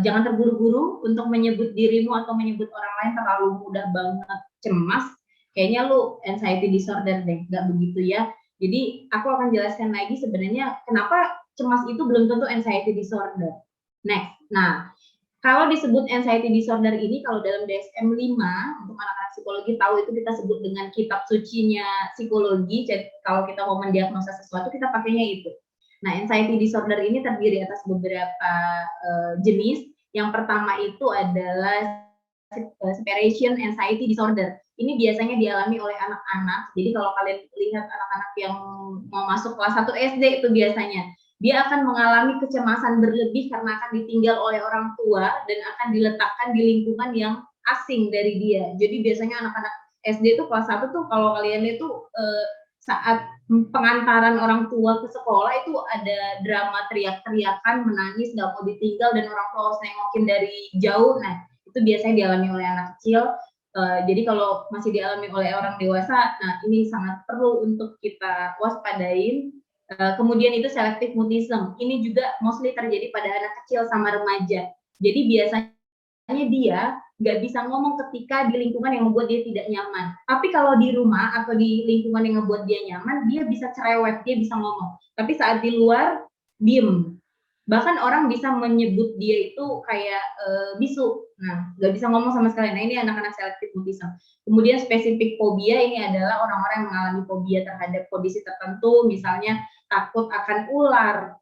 jangan terburu-buru untuk menyebut dirimu atau menyebut orang lain terlalu mudah banget cemas. Kayaknya lu anxiety disorder deh, nggak begitu ya. Jadi aku akan jelaskan lagi sebenarnya kenapa cemas itu belum tentu anxiety disorder. Next. Nah, kalau disebut anxiety disorder ini, kalau dalam DSM-5, untuk anak-anak psikologi tahu itu kita sebut dengan kitab sucinya psikologi. Jadi kalau kita mau mendiagnosa sesuatu, kita pakainya itu. Nah, anxiety disorder ini terdiri atas beberapa jenis. Yang pertama itu adalah separation anxiety disorder. Ini biasanya dialami oleh anak-anak. Jadi kalau kalian lihat anak-anak yang mau masuk kelas 1 SD itu biasanya, dia akan mengalami kecemasan berlebih karena akan ditinggal oleh orang tua dan akan diletakkan di lingkungan yang asing dari dia. Jadi biasanya anak-anak SD itu kelas 1 tuh kalau kalian itu saat pengantaran orang tua ke sekolah itu ada drama teriak-teriakan, menangis, nggak mau ditinggal, dan orang tua harus nengokin dari jauh. Nah, itu biasanya dialami oleh anak kecil. Jadi kalau masih dialami oleh orang dewasa, nah ini sangat perlu untuk kita waspadain. Kemudian itu selective mutism. Ini juga mostly terjadi pada anak kecil sama remaja. Jadi biasanya dia nggak bisa ngomong ketika di lingkungan yang membuat dia tidak nyaman. Tapi kalau di rumah atau di lingkungan yang membuat dia nyaman, dia bisa cerewet, dia bisa ngomong. Tapi saat di luar, diem. Bahkan orang bisa menyebut dia itu kayak bisu. Nah, nggak bisa ngomong sama sekali. Nah, ini anak-anak selective mutism. Kemudian spesifik fobia ini adalah orang-orang yang mengalami fobia terhadap kondisi tertentu, misalnya takut akan ular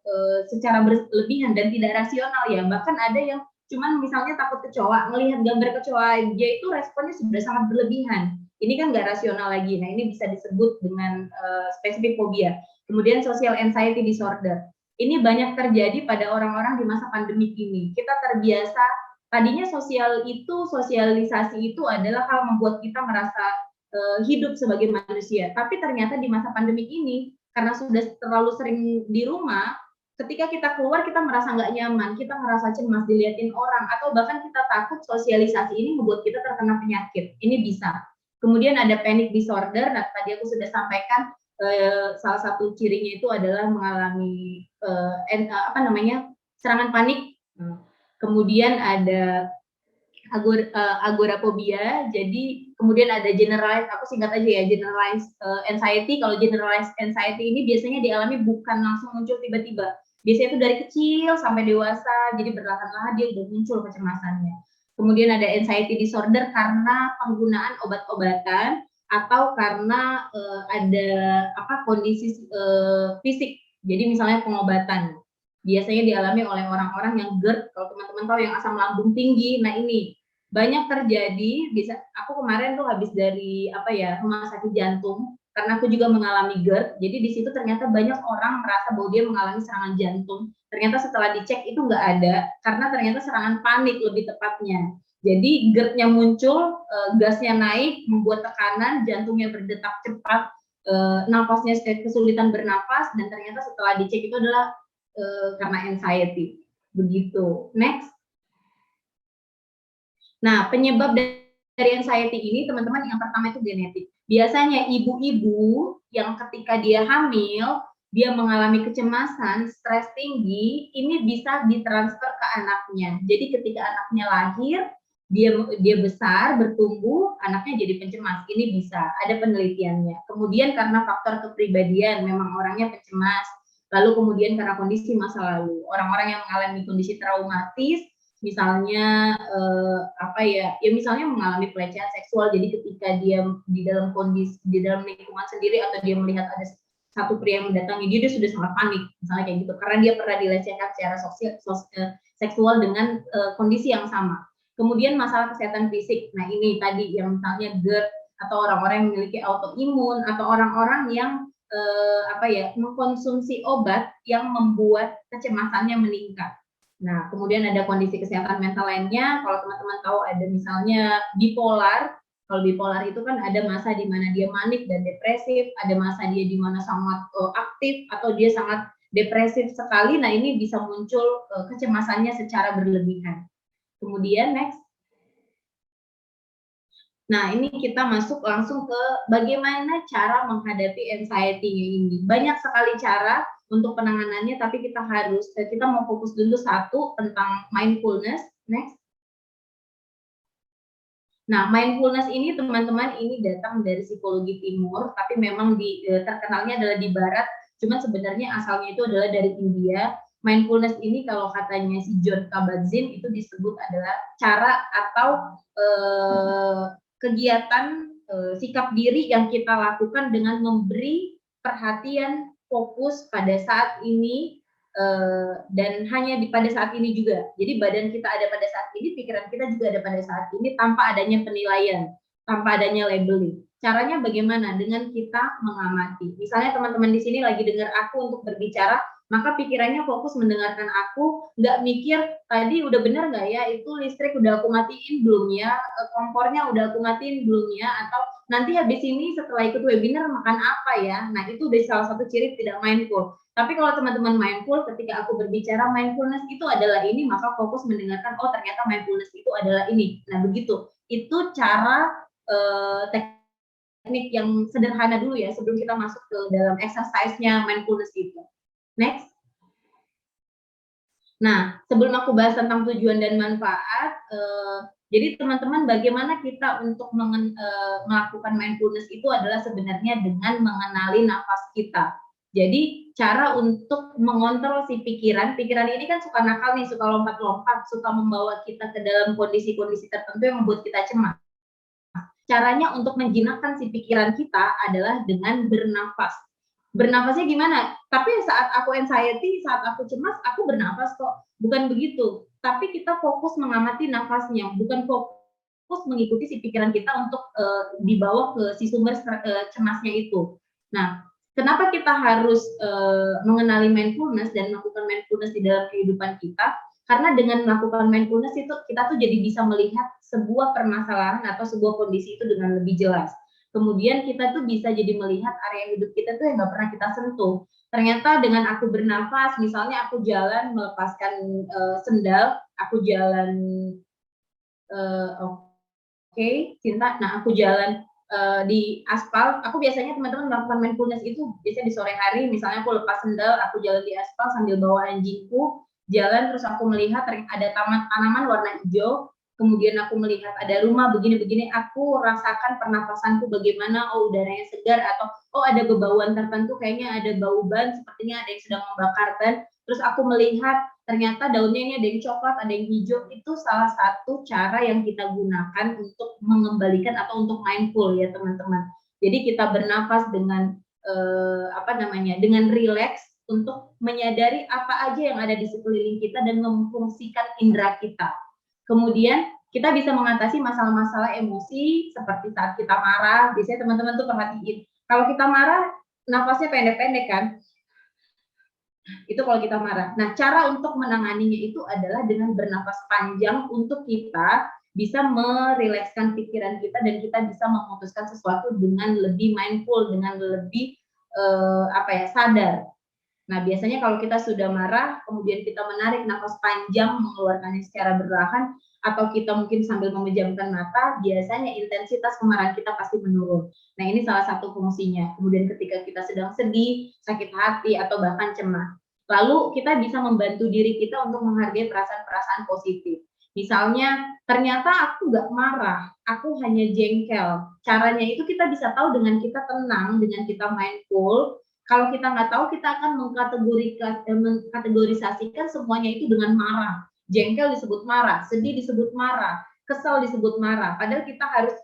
secara berlebihan dan tidak rasional ya. Bahkan ada yang cuman misalnya takut kecoa, melihat gambar kecoa aja itu responnya sudah sangat berlebihan. Ini kan nggak rasional lagi. Nah, ini bisa disebut dengan spesifik fobia. Kemudian social anxiety disorder. Ini banyak terjadi pada orang-orang di masa pandemi ini. Kita terbiasa, tadinya sosialisasi itu adalah hal membuat kita merasa hidup sebagai manusia. Tapi ternyata di masa pandemi ini, karena sudah terlalu sering di rumah, ketika kita keluar kita merasa nggak nyaman, kita merasa cemas dilihatin orang, atau bahkan kita takut sosialisasi ini membuat kita terkena penyakit. Ini bisa. Kemudian ada panic disorder. Nah, tadi aku sudah sampaikan salah satu cirinya itu adalah mengalami serangan panik. Kemudian ada agorafobia. Jadi kemudian ada generalized, aku singkat aja ya, generalized anxiety. Kalau generalized anxiety ini biasanya dialami bukan langsung muncul tiba-tiba. Biasanya itu dari kecil sampai dewasa, jadi perlahan-lahan dia udah muncul kecemasannya. Kemudian ada anxiety disorder karena penggunaan obat-obatan atau karena ada kondisi fisik. Jadi misalnya pengobatan. Biasanya dialami oleh orang-orang yang GERD, kalau teman-teman tahu yang asam lambung tinggi. Nah, ini banyak terjadi. Aku kemarin tuh habis dari rumah sakit jantung, karena aku juga mengalami GERD. Jadi di situ ternyata banyak orang merasa bahwa dia mengalami serangan jantung. Ternyata setelah dicek itu nggak ada, karena ternyata serangan panik lebih tepatnya. Jadi GERD-nya muncul, gasnya naik, membuat tekanan, jantungnya berdetak cepat, nafasnya kesulitan bernafas, dan ternyata setelah dicek itu adalah karena anxiety. Begitu. Next. Nah, penyebab dari anxiety ini, teman-teman, yang pertama itu genetik. Biasanya ibu-ibu yang ketika dia hamil, dia mengalami kecemasan, stres tinggi, ini bisa ditransfer ke anaknya. Jadi ketika anaknya lahir, dia besar, bertumbuh, anaknya jadi pencemas. Ini bisa, ada penelitiannya. Kemudian karena faktor kepribadian, memang orangnya pencemas. Lalu kemudian karena kondisi masa lalu, orang-orang yang mengalami kondisi traumatis, misalnya misalnya mengalami pelecehan seksual, jadi ketika dia di dalam lingkungan sendiri atau dia melihat ada satu pria yang mendatangi dia sudah sangat panik, misalnya kayak gitu, karena dia pernah dilecehkan secara seksual dengan kondisi yang sama. Kemudian masalah kesehatan fisik, nah ini tadi yang misalnya GERD, atau orang-orang yang memiliki autoimun, atau orang-orang yang mengkonsumsi obat yang membuat kecemasannya meningkat. Nah, kemudian ada kondisi kesehatan mental lainnya. Kalau teman-teman tahu ada misalnya bipolar. Kalau bipolar itu kan ada masa di mana dia manik dan depresif, ada masa dia di mana sangat aktif atau dia sangat depresif sekali. Nah, ini bisa muncul kecemasannya secara berlebihan. Kemudian next. Nah, ini kita masuk langsung ke bagaimana cara menghadapi anxiety-nya ini. Banyak sekali cara untuk penanganannya, tapi kita mau fokus dulu satu tentang mindfulness. Next. Nah, mindfulness ini teman-teman ini datang dari psikologi timur, tapi memang terkenalnya adalah di barat, cuman sebenarnya asalnya itu adalah dari India. Mindfulness ini kalau katanya si John Kabat-Zinn itu disebut adalah cara atau kegiatan sikap diri yang kita lakukan dengan memberi perhatian fokus pada saat ini dan hanya pada saat ini juga. Jadi badan kita ada pada saat ini, pikiran kita juga ada pada saat ini tanpa adanya penilaian, tanpa adanya labeling. Caranya bagaimana? Dengan kita mengamati. Misalnya teman-teman di sini lagi dengar aku untuk berbicara, maka pikirannya fokus mendengarkan aku, nggak mikir tadi udah bener nggak ya, itu listrik udah aku matiin belum ya, kompornya udah aku matiin belum ya, atau nanti habis ini setelah ikut webinar makan apa ya. Nah, itu udah salah satu ciri tidak mindful. Tapi kalau teman-teman mindful, ketika aku berbicara mindfulness itu adalah ini, maka fokus mendengarkan, oh ternyata mindfulness itu adalah ini. Nah, begitu. Itu cara teknik yang sederhana dulu ya, sebelum kita masuk ke dalam exercise-nya mindfulness itu. Next. Nah, sebelum aku bahas tentang tujuan dan manfaat, jadi teman-teman bagaimana kita untuk melakukan mindfulness itu adalah sebenarnya dengan mengenali nafas kita. Jadi cara untuk mengontrol si pikiran ini kan suka nakal nih, suka lompat-lompat, suka membawa kita ke dalam kondisi-kondisi tertentu yang membuat kita cemas. Caranya untuk menjinakkan si pikiran kita adalah dengan bernafas. Bernafasnya gimana? Tapi saat aku anxiety, saat aku cemas, aku bernafas kok. Bukan begitu. Tapi kita fokus mengamati nafasnya, bukan fokus mengikuti si pikiran kita untuk dibawa ke si sumber cemasnya itu. Nah, kenapa kita harus mengenali mindfulness dan melakukan mindfulness di dalam kehidupan kita? Karena dengan melakukan mindfulness itu kita tuh jadi bisa melihat sebuah permasalahan atau sebuah kondisi itu dengan lebih jelas. Kemudian kita tuh bisa jadi melihat area hidup kita tuh yang nggak pernah kita sentuh. Ternyata dengan aku bernafas, misalnya aku jalan melepaskan sendal, aku jalan, oke, Cinta, nah aku jalan di aspal, aku biasanya teman-teman melakukan mindfulness itu biasanya di sore hari, misalnya aku lepas sendal, aku jalan di aspal sambil bawa anjingku, jalan terus aku melihat ada tanaman warna hijau, kemudian aku melihat ada rumah begini-begini, aku rasakan pernafasanku bagaimana, oh udaranya segar, atau oh ada bebauan tertentu, kayaknya ada bau ban, sepertinya ada yang sedang membakar ban, terus aku melihat ternyata daunnya ini ada yang coklat, ada yang hijau, itu salah satu cara yang kita gunakan untuk mengembalikan atau untuk mindful ya teman-teman. Jadi kita bernafas dengan dengan rileks untuk menyadari apa aja yang ada di sekeliling kita dan memfungsikan indera kita. Kemudian kita bisa mengatasi masalah-masalah emosi seperti saat kita marah. Biasanya teman-teman tuh perhatiin, kalau kita marah nafasnya pendek-pendek kan? Itu kalau kita marah. Nah, cara untuk menanganinya itu adalah dengan bernafas panjang untuk kita bisa merilekskan pikiran kita dan kita bisa memutuskan sesuatu dengan lebih mindful, dengan lebih sadar. Nah, biasanya kalau kita sudah marah, kemudian kita menarik nafas panjang, mengeluarkannya secara perlahan, atau kita mungkin sambil memejamkan mata, biasanya intensitas kemarahan kita pasti menurun. Nah, ini salah satu fungsinya. Kemudian ketika kita sedang sedih, sakit hati, atau bahkan cemas. Lalu kita bisa membantu diri kita untuk menghargai perasaan-perasaan positif. Misalnya, ternyata aku nggak marah, aku hanya jengkel. Caranya itu kita bisa tahu dengan kita tenang, dengan kita mindful. Kalau kita nggak tahu, kita akan mengkategorisasikan semuanya itu dengan marah. Jengkel disebut marah, sedih disebut marah, kesal disebut marah. Padahal kita harus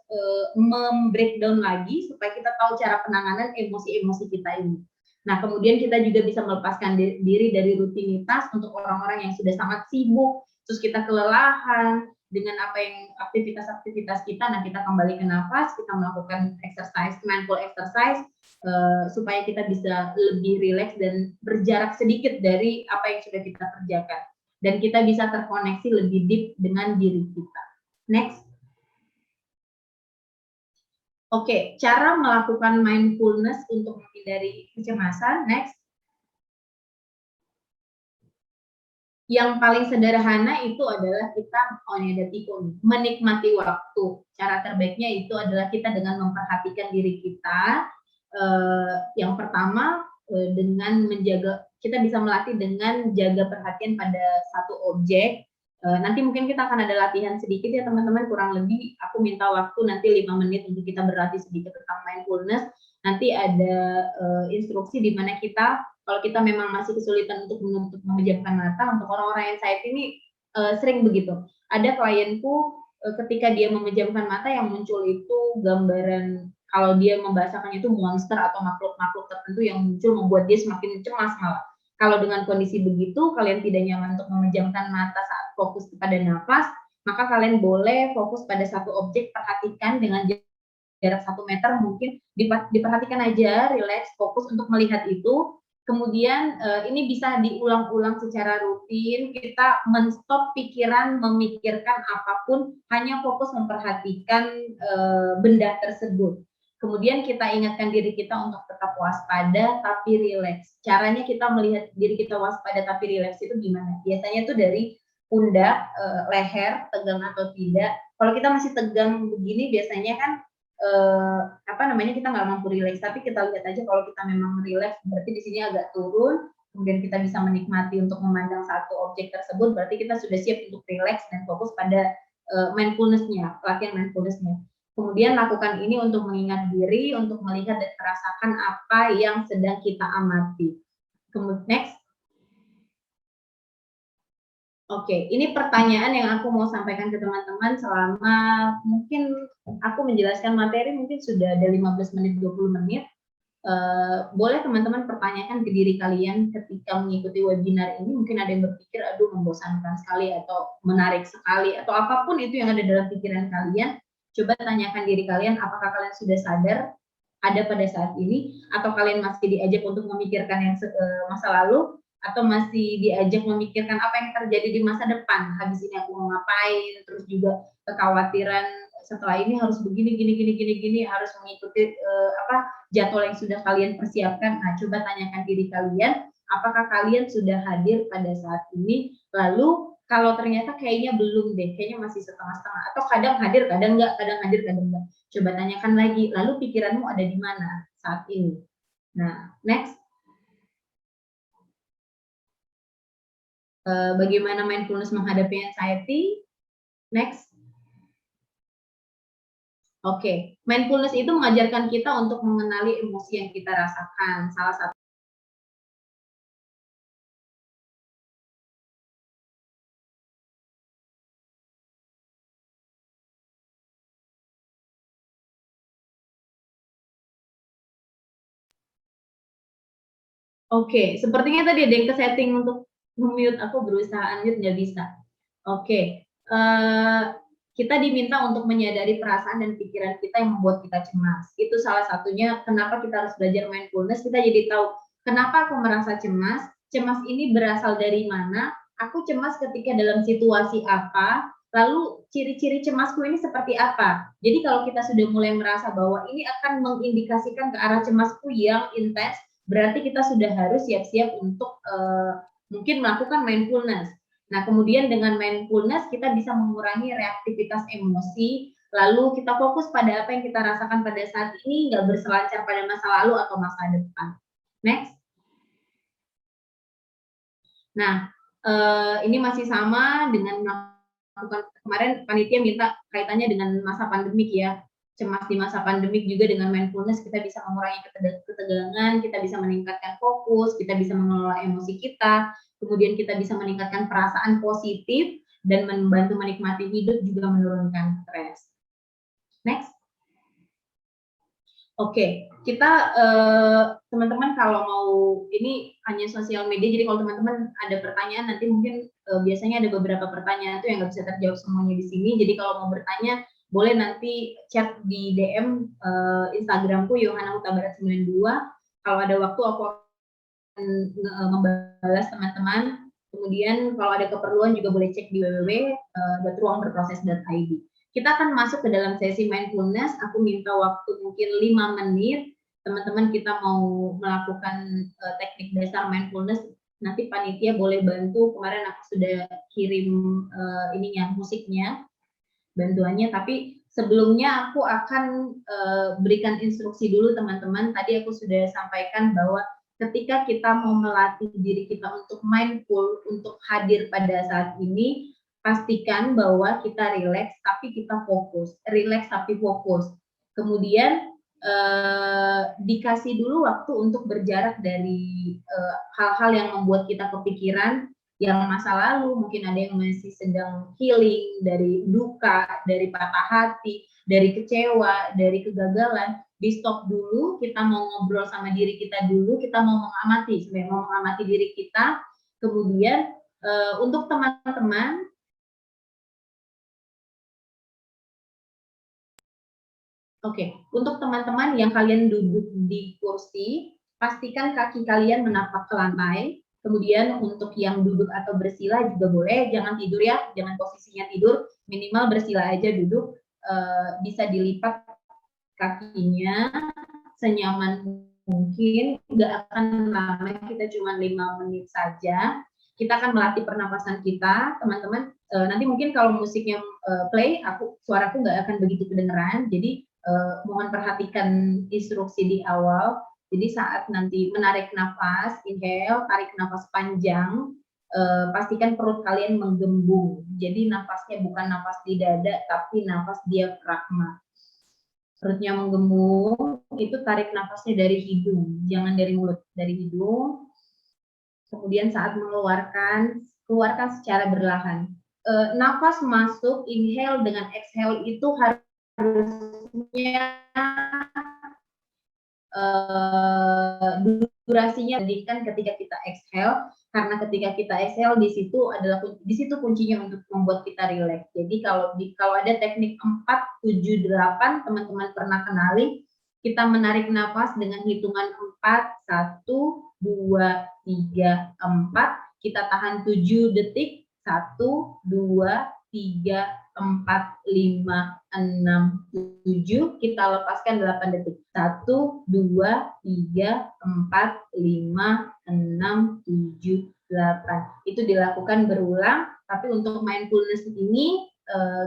membreakdown lagi supaya kita tahu cara penanganan emosi-emosi kita ini. Nah, kemudian kita juga bisa melepaskan diri dari rutinitas untuk orang-orang yang sudah sangat sibuk, terus kita kelelahan dengan apa yang aktivitas-aktivitas kita. Nah, kita kembali ke nafas, kita melakukan exercise, mindful exercise, supaya kita bisa lebih rileks dan berjarak sedikit dari apa yang sudah kita kerjakan. Dan kita bisa terkoneksi lebih deep dengan diri kita. Next. Oke, cara melakukan mindfulness untuk menghindari kecemasan. Next. Yang paling sederhana itu adalah kita, ini ada tipe nih, menikmati waktu. Cara terbaiknya itu adalah kita dengan memperhatikan diri kita. Yang pertama, dengan menjaga, kita bisa melatih dengan jaga perhatian pada satu objek. Nanti mungkin kita akan ada latihan sedikit ya teman-teman, kurang lebih aku minta waktu nanti 5 menit untuk kita berlatih sedikit tentang mindfulness. Nanti ada instruksi di mana kita, kalau kita memang masih kesulitan untuk memejamkan mata, untuk orang-orang yang saya ini sering begitu. Ada klienku ketika dia memejamkan mata yang muncul itu gambaran, kalau dia membahasakannya itu monster atau makhluk-makhluk tertentu yang muncul membuat dia semakin cemas malah. Kalau dengan kondisi begitu, kalian tidak nyaman untuk memejamkan mata saat fokus kepada nafas, maka kalian boleh fokus pada satu objek, perhatikan dengan jarak 1 meter, mungkin diperhatikan aja, relax, fokus untuk melihat itu. Kemudian ini bisa diulang-ulang secara rutin, kita men-stop pikiran memikirkan apapun, hanya fokus memperhatikan benda tersebut. Kemudian kita ingatkan diri kita untuk tetap waspada tapi rileks. Caranya kita melihat diri kita waspada tapi rileks itu gimana? Biasanya itu dari pundak, leher, tegang atau tidak. Kalau kita masih tegang begini, biasanya kan kita nggak mampu rileks. Tapi kita lihat aja kalau kita memang rileks, berarti di sini agak turun. Kemudian kita bisa menikmati untuk memandang satu objek tersebut, berarti kita sudah siap untuk rileks dan fokus pada mindfulness-nya, latihan mindfulness-nya. Kemudian lakukan ini untuk mengingat diri, untuk melihat dan merasakan apa yang sedang kita amati. Kemudian next. Oke, ini pertanyaan yang aku mau sampaikan ke teman-teman selama mungkin aku menjelaskan materi mungkin sudah ada 15 menit, 20 menit. Boleh teman-teman pertanyakan ke diri kalian ketika mengikuti webinar ini, mungkin ada yang berpikir, aduh membosankan sekali, atau menarik sekali, atau apapun itu yang ada dalam pikiran kalian, coba tanyakan diri kalian, apakah kalian sudah sadar ada pada saat ini, atau kalian masih diajak untuk memikirkan yang masa lalu, atau masih diajak memikirkan apa yang terjadi di masa depan, habis ini aku mau ngapain, terus juga kekhawatiran setelah ini harus begini, gini, harus mengikuti jadwal yang sudah kalian persiapkan. Nah, coba tanyakan diri kalian, apakah kalian sudah hadir pada saat ini, lalu kalau ternyata kayaknya belum deh, kayaknya masih setengah-setengah, atau kadang hadir, kadang enggak, kadang hadir, kadang enggak. Coba tanyakan lagi, lalu pikiranmu ada di mana saat ini. Nah, next. Bagaimana mindfulness menghadapi anxiety? Next. Oke, mindfulness itu mengajarkan kita untuk mengenali emosi yang kita rasakan. Salah satu Oke, sepertinya tadi ada yang ke-setting untuk mute, aku berusaha unmute nggak bisa. Oke, kita diminta untuk menyadari perasaan dan pikiran kita yang membuat kita cemas. Itu salah satunya kenapa kita harus belajar mindfulness, kita jadi tahu kenapa aku merasa cemas, cemas ini berasal dari mana, aku cemas ketika dalam situasi apa, lalu ciri-ciri cemasku ini seperti apa. Jadi kalau kita sudah mulai merasa bahwa ini akan mengindikasikan ke arah cemasku yang intens, berarti kita sudah harus siap-siap untuk mungkin melakukan mindfulness. Nah, kemudian dengan mindfulness kita bisa mengurangi reaktivitas emosi, lalu kita fokus pada apa yang kita rasakan pada saat ini, nggak berselancar pada masa lalu atau masa depan. Next. Nah, ini masih sama dengan melakukan, kemarin panitia minta kaitannya dengan masa pandemik ya. Cemas di masa pandemik juga dengan mindfulness kita bisa mengurangi ketegangan, kita bisa meningkatkan fokus, kita bisa mengelola emosi kita, kemudian kita bisa meningkatkan perasaan positif dan membantu menikmati hidup, juga menurunkan stres. Next. Oke, kita teman-teman kalau mau, ini hanya sosial media, jadi kalau teman-teman ada pertanyaan nanti mungkin biasanya ada beberapa pertanyaan itu yang nggak bisa terjawab semuanya di sini, jadi kalau mau bertanya boleh nanti chat di DM Instagramku Yohana Huta Barat 92. Kalau ada waktu aku akan membalas teman-teman. Kemudian kalau ada keperluan juga boleh cek di www.ruangberproses.id. Kita akan masuk ke dalam sesi mindfulness. Aku minta waktu mungkin 5 menit. Teman-teman kita mau melakukan teknik dasar mindfulness. Nanti panitia boleh bantu. Kemarin aku sudah kirim musiknya, bantuannya, tapi sebelumnya aku akan berikan instruksi dulu teman-teman. Tadi aku sudah sampaikan bahwa ketika kita mau melatih diri kita untuk mindful, untuk hadir pada saat ini, pastikan bahwa kita rileks tapi kita fokus, rileks tapi fokus. Kemudian dikasih dulu waktu untuk berjarak dari hal-hal yang membuat kita kepikiran yang masa lalu, mungkin ada yang masih sedang healing dari duka, dari patah hati, dari kecewa, dari kegagalan. Di stop dulu, kita mau ngobrol sama diri kita dulu, kita mau mengamati, sebenarnya mau mengamati diri kita. Kemudian untuk teman-teman, untuk teman-teman yang kalian duduk di kursi, pastikan kaki kalian menapak ke lantai. Kemudian untuk yang duduk atau bersila juga boleh, jangan tidur ya, jangan posisinya tidur, minimal bersila aja duduk, bisa dilipat kakinya senyaman mungkin, nggak akan lama, kita cuma 5 menit saja. Kita akan melatih pernapasan kita, teman-teman. Nanti mungkin kalau musiknya play, suaraku nggak akan begitu kedengeran, jadi mohon perhatikan instruksi di awal. Jadi saat nanti menarik nafas, inhale, tarik nafas panjang, pastikan perut kalian menggembung. Jadi nafasnya bukan nafas di dada, tapi nafas diafragma. perutnya menggembung, itu tarik nafasnya dari hidung, jangan dari mulut, dari hidung. Kemudian saat mengeluarkan, keluarkan secara berlahan. Nafas masuk, inhale dengan exhale itu harusnya durasinya jadikan ketika kita exhale, karena ketika kita exhale di situ kuncinya untuk membuat kita rileks. Jadi kalau ada teknik 4, 7, 8 teman-teman pernah kenali, kita menarik nafas dengan hitungan 4, 1, 2, 3, 4, kita tahan 7 detik, 1, 2, 3, 4, 5, 6, 7, kita lepaskan 8 detik. 1, 2, 3, 4, 5, 6, 7, 8. Itu dilakukan berulang, tapi untuk mindfulness ini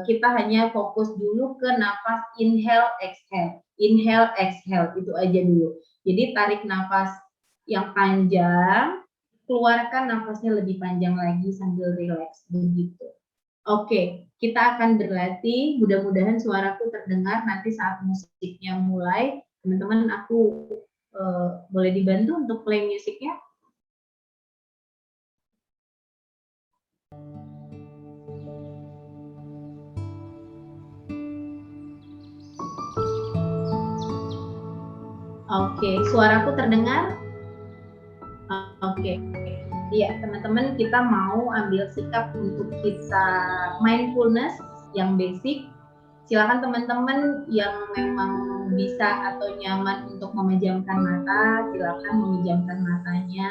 kita hanya fokus dulu ke nafas inhale, exhale. Inhale, exhale, itu aja dulu. Jadi tarik nafas yang panjang, keluarkan nafasnya lebih panjang lagi sambil relax, begitu. Oke, kita akan berlatih. Mudah-mudahan suaraku terdengar nanti saat musiknya mulai. Teman-teman, aku boleh dibantu untuk play musiknya? Oke, suaraku terdengar? Oke. Iya, teman-teman, kita mau ambil sikap untuk kita mindfulness yang basic. Silakan teman-teman yang memang bisa atau nyaman untuk memejamkan mata, silakan memejamkan matanya.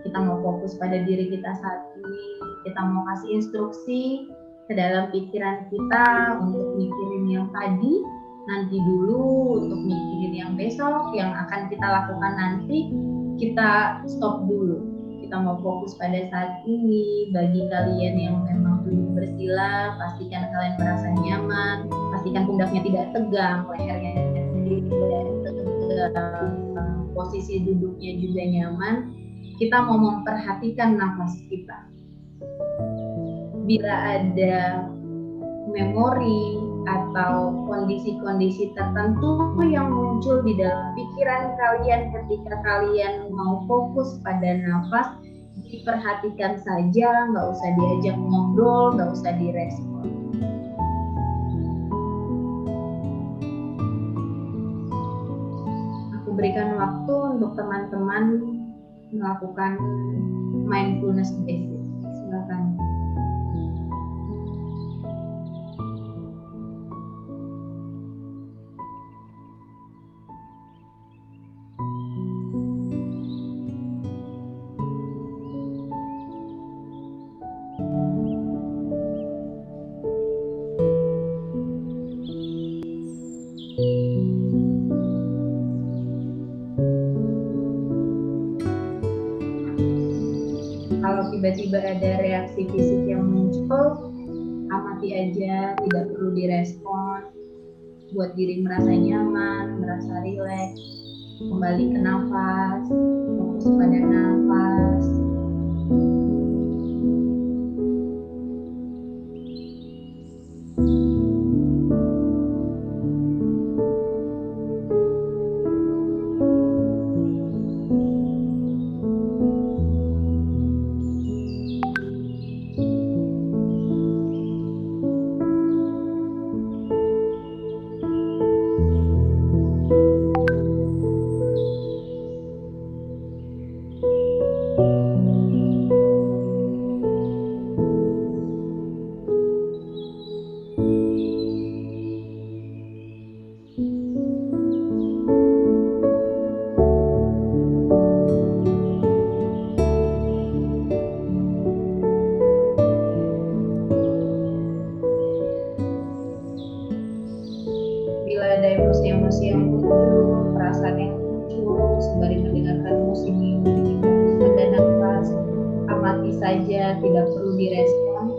Kita mau fokus pada diri kita saat ini. Kita mau kasih instruksi ke dalam pikiran kita untuk mikirin yang tadi, nanti dulu, untuk mikirin yang besok, yang akan kita lakukan nanti, kita stop dulu. Kita mau fokus pada saat ini. Bagi kalian yang memang duduk bersila, pastikan kalian merasa nyaman, pastikan pundaknya tidak tegang, lehernya tidak tegang, posisi duduknya juga nyaman. Kita mau memperhatikan nafas kita. Bila ada memori atau kondisi-kondisi tertentu yang muncul di dalam pikiran kalian ketika kalian mau fokus pada nafas, diperhatikan saja, nggak usah diajak ngobrol, nggak usah direspon. Aku berikan waktu untuk teman-teman melakukan mindfulness basic. Silakan. Kalau tiba-tiba ada reaksi fisik yang muncul, amati aja, tidak perlu direspon. Buat diri merasa nyaman, merasa rileks, kembali ke nafas, fokus pada nafas. Bila ada emosi-emosi yang muncul, perasaan yang muncul, sembari mendengarkan musik ini, fokus pada nafas, amati saja, tidak perlu direspon.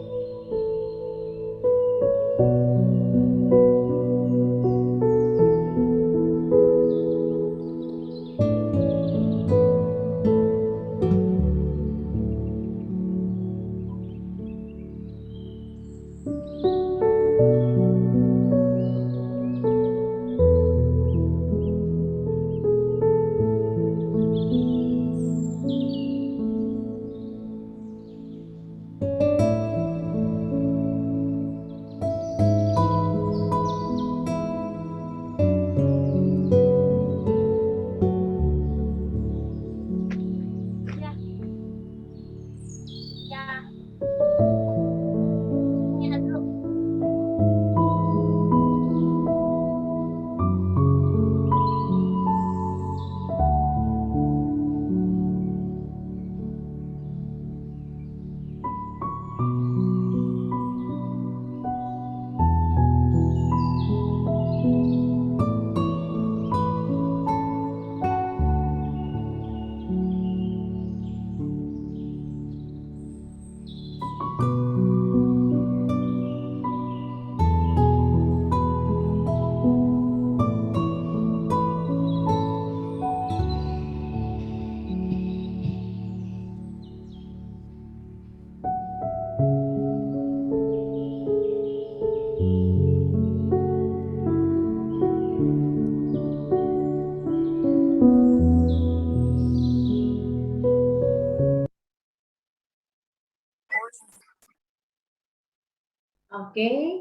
Oke,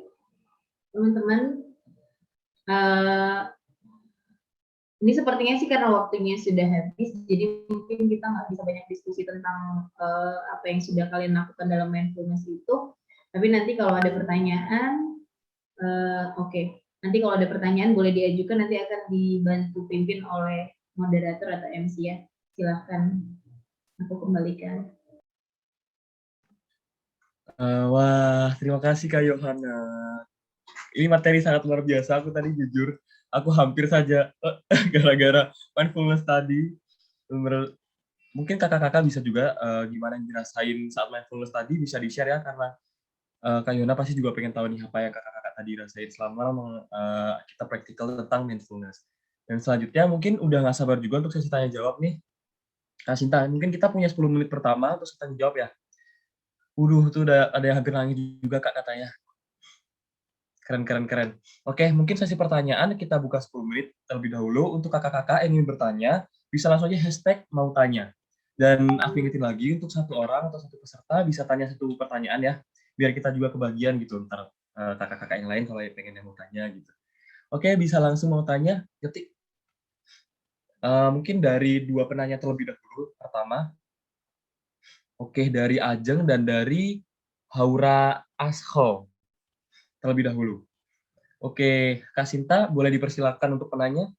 teman-teman. Ini sepertinya sih karena waktunya sudah habis, jadi mungkin kita nggak bisa banyak diskusi tentang apa yang sudah kalian lakukan dalam mindfulness itu. Tapi nanti kalau ada pertanyaan, oke. Nanti kalau ada pertanyaan boleh diajukan, nanti akan dibantu pimpin oleh moderator atau MC ya. Silahkan aku kembalikan. Wah, terima kasih Kak Yohana. Ini materi sangat luar biasa. Aku tadi jujur, aku hampir saja gara-gara mindfulness tadi. Mungkin kakak-kakak bisa juga gimana yang dirasain saat mindfulness tadi bisa di-share ya, karena Kak Yona pasti juga pengen tahu nih apa yang kakak-kakak tadi rasain selama kita praktikal tentang mindfulness. Dan selanjutnya mungkin udah nggak sabar juga untuk sesi tanya jawab nih. Kak Sinta, mungkin kita punya 10 menit pertama untuk sesi tanya jawab ya. Tuh udah ada yang hampir nangis juga Kak katanya. Keren. Oke, mungkin sesi pertanyaan kita buka 10 menit terlebih dahulu. Untuk kakak-kakak yang ingin bertanya, bisa langsung aja hashtag mau tanya. Dan aku ingetin lagi, untuk satu orang atau satu peserta bisa tanya satu pertanyaan ya, biar kita juga kebagian gitu, ntar kakak-kakak yang lain kalau pengen yang mau tanya gitu. Oke, bisa langsung mau tanya, ketik. Mungkin dari dua penanya terlebih dahulu. Pertama, oke, dari Ajeng dan dari Haura Asho terlebih dahulu. Oke, Kak Sinta, boleh dipersilakan untuk penanya?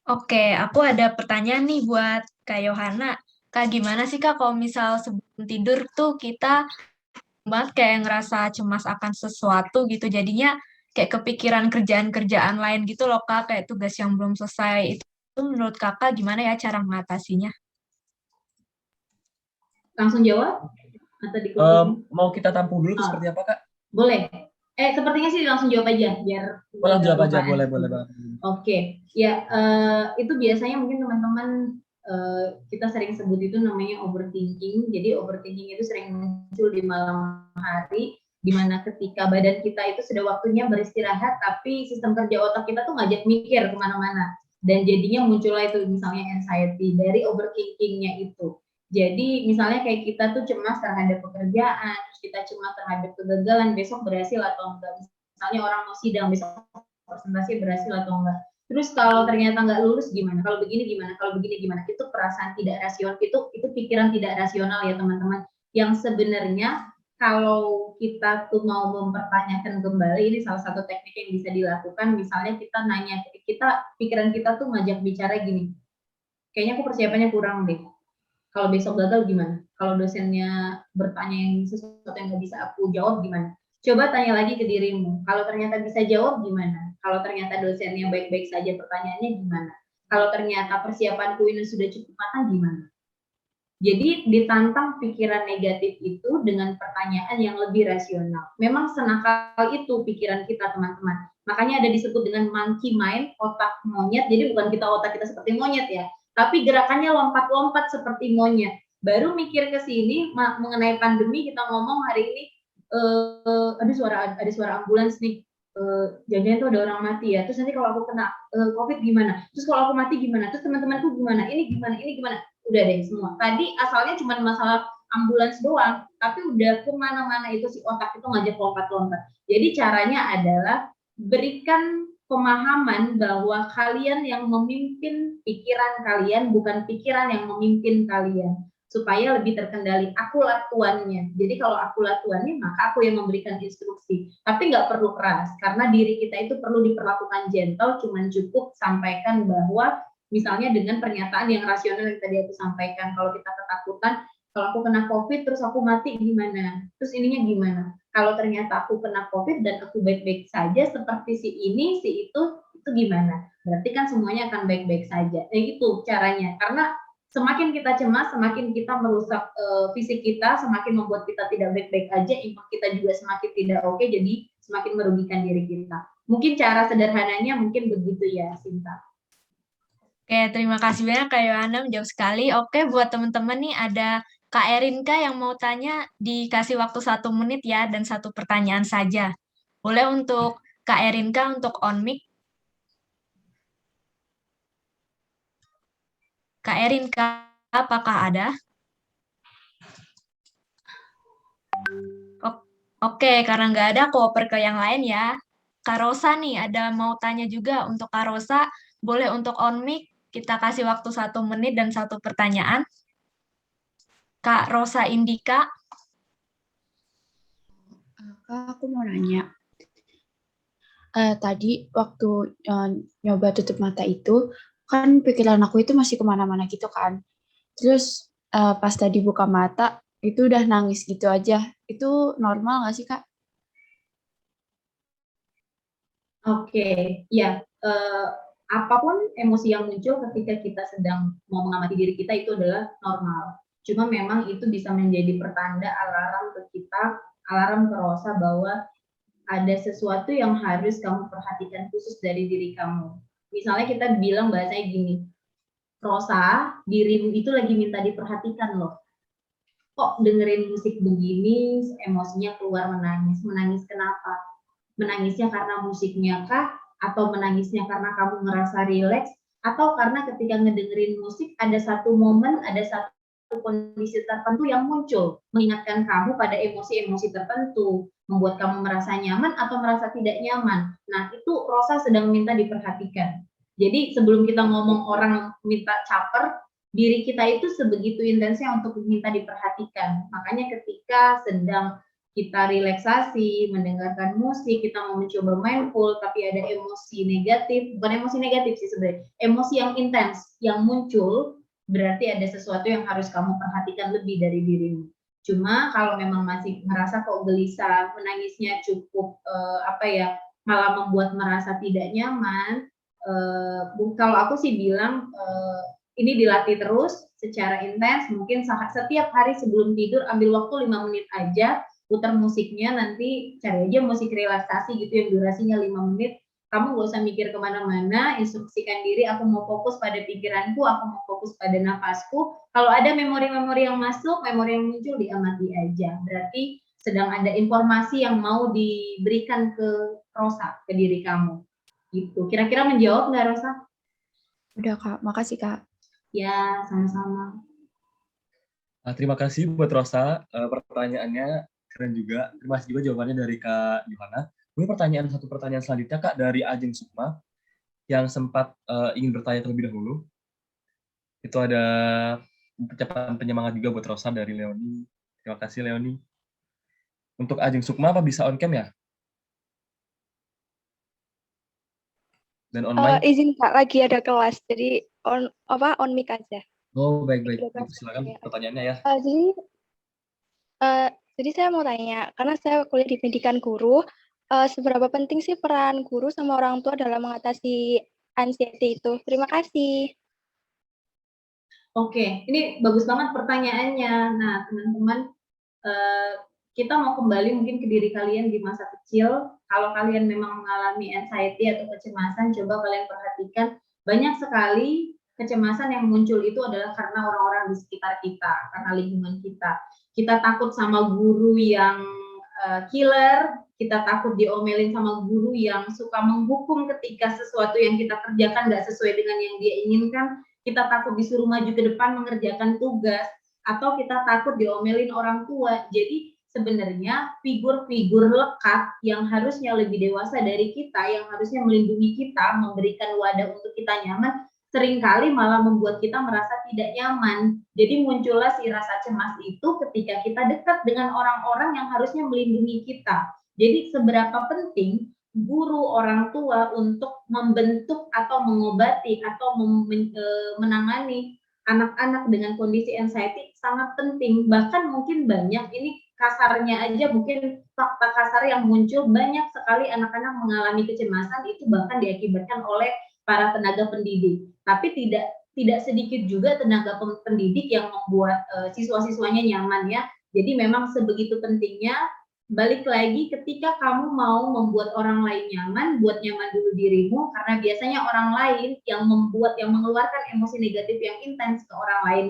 Oke, aku ada pertanyaan nih buat Kak Yohana. Kak, gimana sih Kak kalau misal sebelum tidur tuh kita banget kayak ngerasa cemas akan sesuatu gitu, jadinya kayak kepikiran kerjaan-kerjaan lain gitu loh Kak, kayak tugas yang belum selesai. Itu menurut Kakak gimana ya cara mengatasinya? Langsung jawab atau di closing? Mau kita tampung dulu tuh Oh, seperti apa, Kak? boleh. Sepertinya sih langsung jawab aja biar Boleh nggak jawab aja, kelupaan. boleh banget. Oke, ya itu biasanya mungkin teman-teman kita sering sebut itu namanya overthinking. Jadi overthinking itu sering muncul di malam hari, di mana ketika badan kita itu sudah waktunya beristirahat, tapi sistem kerja otak kita tuh ngajak mikir kemana-mana. Dan jadinya muncullah itu misalnya anxiety dari overthinkingnya itu. Jadi misalnya kayak kita tuh cemas terhadap pekerjaan, kita cemas terhadap kegagalan, besok berhasil atau enggak. Misalnya orang mau sidang, besok presentasi berhasil atau enggak. Terus kalau ternyata nggak lulus gimana? Kalau begini gimana? Kalau begini gimana? Itu perasaan tidak rasional, itu pikiran tidak rasional ya teman-teman. Yang sebenarnya kalau kita tuh mau mempertanyakan kembali, ini salah satu teknik yang bisa dilakukan. Misalnya kita nanya, pikiran kita tuh ngajak bicara gini, kayaknya aku persiapannya kurang deh. Kalau besok gagal gimana? Kalau dosennya bertanya yang sesuatu yang nggak bisa aku jawab gimana? Coba tanya lagi ke dirimu. Kalau ternyata bisa jawab gimana? Kalau ternyata dosennya baik-baik saja pertanyaannya gimana? Kalau ternyata persiapanku ini sudah cukup matang gimana? Jadi ditantang pikiran negatif itu dengan pertanyaan yang lebih rasional. Memang senakal itu pikiran kita teman-teman. Makanya ada disebut dengan monkey mind, otak monyet. Jadi bukan kita otak kita seperti monyet ya, tapi gerakannya lompat-lompat seperti monyet. Baru mikir ke sini mengenai pandemi, kita ngomong hari ini ada suara ambulans nih. Jangan-jangan tuh ada orang mati ya. Terus nanti kalau aku kena COVID gimana? Terus kalau aku mati gimana? Terus teman-temanku gimana? Ini gimana? Ini gimana? Udah deh semua. Tadi asalnya cuma masalah ambulans doang, tapi udah kemana-mana itu si otak itu ngajak lompat-lompat. Jadi caranya adalah berikan pemahaman bahwa kalian yang memimpin pikiran kalian, bukan pikiran yang memimpin kalian, supaya lebih terkendali. Aku latuannya. Jadi kalau aku latuannya, maka aku yang memberikan instruksi. Tapi nggak perlu keras, karena diri kita itu perlu diperlakukan gentle, cuman cukup sampaikan bahwa misalnya dengan pernyataan yang rasional yang tadi aku sampaikan, kalau kita ketakutan, kalau aku kena COVID terus aku mati gimana? Terus ininya gimana? Kalau ternyata aku kena COVID dan aku baik-baik saja seperti si ini, si itu gimana? Berarti kan semuanya akan baik-baik saja. Itu caranya. Karena semakin kita cemas, semakin kita merusak fisik kita, semakin membuat kita tidak baik-baik aja, impact kita juga semakin tidak oke, jadi semakin merugikan diri kita. Mungkin cara sederhananya mungkin begitu ya, Sinta. Oke, terima kasih banyak Kak Yohana, menjawab sekali. Oke, buat teman-teman nih ada Kak Erinka yang mau tanya, dikasih waktu 1 menit ya, dan satu pertanyaan saja. Boleh untuk Kak Erinka untuk on mic. Kak Erinka, apakah ada? Oke, karena nggak ada, aku oper ke yang lain ya. Kak Rosa nih, ada mau tanya juga untuk Kak Rosa, boleh untuk on mic, kita kasih waktu 1 menit dan 1 pertanyaan. Kak Rosa Indika, Kak, aku mau nanya. Tadi waktu nyoba tutup mata itu, kan pikiran aku itu masih kemana-mana gitu kan. Terus pas tadi buka mata, itu udah nangis gitu aja. Itu normal nggak sih, Kak? Oke, ya, apapun emosi yang muncul ketika kita sedang mau mengamati diri kita itu adalah normal. Cuma memang itu bisa menjadi pertanda alarm ke kita, alarm ke Rosa bahwa ada sesuatu yang harus kamu perhatikan khusus dari diri kamu. Misalnya kita bilang bahasanya gini, Rosa, dirimu itu lagi minta diperhatikan loh. Kok dengerin musik begini, emosinya keluar menangis. Menangis kenapa? Menangisnya karena musiknya kah? Atau menangisnya karena kamu ngerasa rileks? Atau karena ketika ngedengerin musik ada satu momen, ada satu kondisi tertentu yang muncul, mengingatkan kamu pada emosi-emosi tertentu, membuat kamu merasa nyaman atau merasa tidak nyaman. Nah, itu Rosa sedang minta diperhatikan. Jadi sebelum kita ngomong orang minta caper, diri kita itu sebegitu intensnya untuk minta diperhatikan. Makanya ketika sedang kita relaksasi, mendengarkan musik, kita mau mencoba mindful, tapi ada emosi negatif, bukan emosi negatif sih sebenarnya, emosi yang intens, yang muncul, berarti ada sesuatu yang harus kamu perhatikan lebih dari dirimu. Cuma kalau memang masih merasa kok gelisah, menangisnya cukup malah membuat merasa tidak nyaman, kalau aku sih bilang ini dilatih terus secara intens, mungkin setiap hari sebelum tidur ambil waktu 5 menit aja, putar musiknya, nanti cari aja musik relaksasi gitu yang durasinya 5 menit, kamu gak usah mikir kemana-mana, instruksikan diri, aku mau fokus pada pikiranku, aku mau fokus pada nafasku, kalau ada memori-memori yang masuk, memori yang muncul, diamati aja, berarti sedang ada informasi yang mau diberikan ke Rosa, ke diri kamu, gitu. Kira-kira menjawab nggak Rosa? Udah, Kak. Makasih, Kak. Ya, sama-sama. Terima kasih buat Rosa, pertanyaannya keren juga. Terima kasih juga jawabannya dari Kak Yohana. Mungkin satu pertanyaan selanjutnya Kak dari Ajeng Sukma yang sempat ingin bertanya terlebih dahulu. Itu ada ucapan penyemangat juga buat Rosa dari Leoni. Terima kasih Leoni. Untuk Ajeng Sukma apa bisa on cam ya? Dan on mic? Izin Kak, lagi ada kelas, jadi on mic aja. Oh baik. Silakan pertanyaannya ya. Jadi saya mau tanya, karena saya kuliah di pendidikan guru, seberapa penting sih peran guru sama orang tua dalam mengatasi anxiety itu? Terima kasih. Oke, ini bagus banget pertanyaannya. Nah, teman-teman, kita mau kembali mungkin ke diri kalian di masa kecil. Kalau kalian memang mengalami anxiety atau kecemasan, coba kalian perhatikan banyak sekali kecemasan yang muncul itu adalah karena orang-orang di sekitar kita, karena lingkungan kita. Kita takut sama guru yang killer, kita takut diomelin sama guru yang suka menghukum ketika sesuatu yang kita kerjakan nggak sesuai dengan yang dia inginkan, kita takut disuruh maju ke depan mengerjakan tugas, atau kita takut diomelin orang tua. Jadi sebenarnya figur-figur lekat yang harusnya lebih dewasa dari kita, yang harusnya melindungi kita, memberikan wadah untuk kita nyaman, seringkali malah membuat kita merasa tidak nyaman. Jadi muncullah si rasa cemas itu ketika kita dekat dengan orang-orang yang harusnya melindungi kita. Jadi seberapa penting guru, orang tua untuk membentuk atau mengobati atau menangani anak-anak dengan kondisi anxiety sangat penting. Bahkan mungkin banyak, ini kasarnya aja mungkin fakta kasar yang muncul, banyak sekali anak-anak mengalami kecemasan itu bahkan diakibatkan oleh para tenaga pendidik. Tapi tidak sedikit juga tenaga pendidik yang membuat siswa-siswanya nyaman ya. Jadi memang sebegitu pentingnya. Balik lagi ketika kamu mau membuat orang lain nyaman, buat nyaman dulu dirimu, karena biasanya orang lain yang mengeluarkan emosi negatif yang intens ke orang lain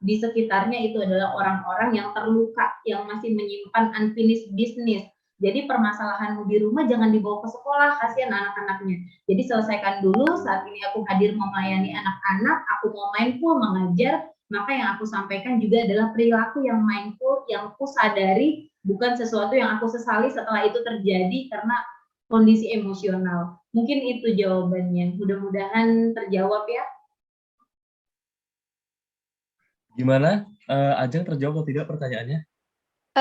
di sekitarnya itu adalah orang-orang yang terluka, yang masih menyimpan unfinished business. Jadi permasalahanmu di rumah jangan dibawa ke sekolah, kasihan anak-anaknya. Jadi selesaikan dulu, saat ini aku hadir melayani anak-anak, aku mau mindful mengajar, Maka yang aku sampaikan juga adalah perilaku yang mindful, yang aku sadari, bukan sesuatu yang aku sesali setelah itu terjadi karena kondisi emosional. Mungkin itu jawabannya. Mudah-mudahan terjawab ya. Gimana? Ajeng terjawab atau tidak pertanyaannya?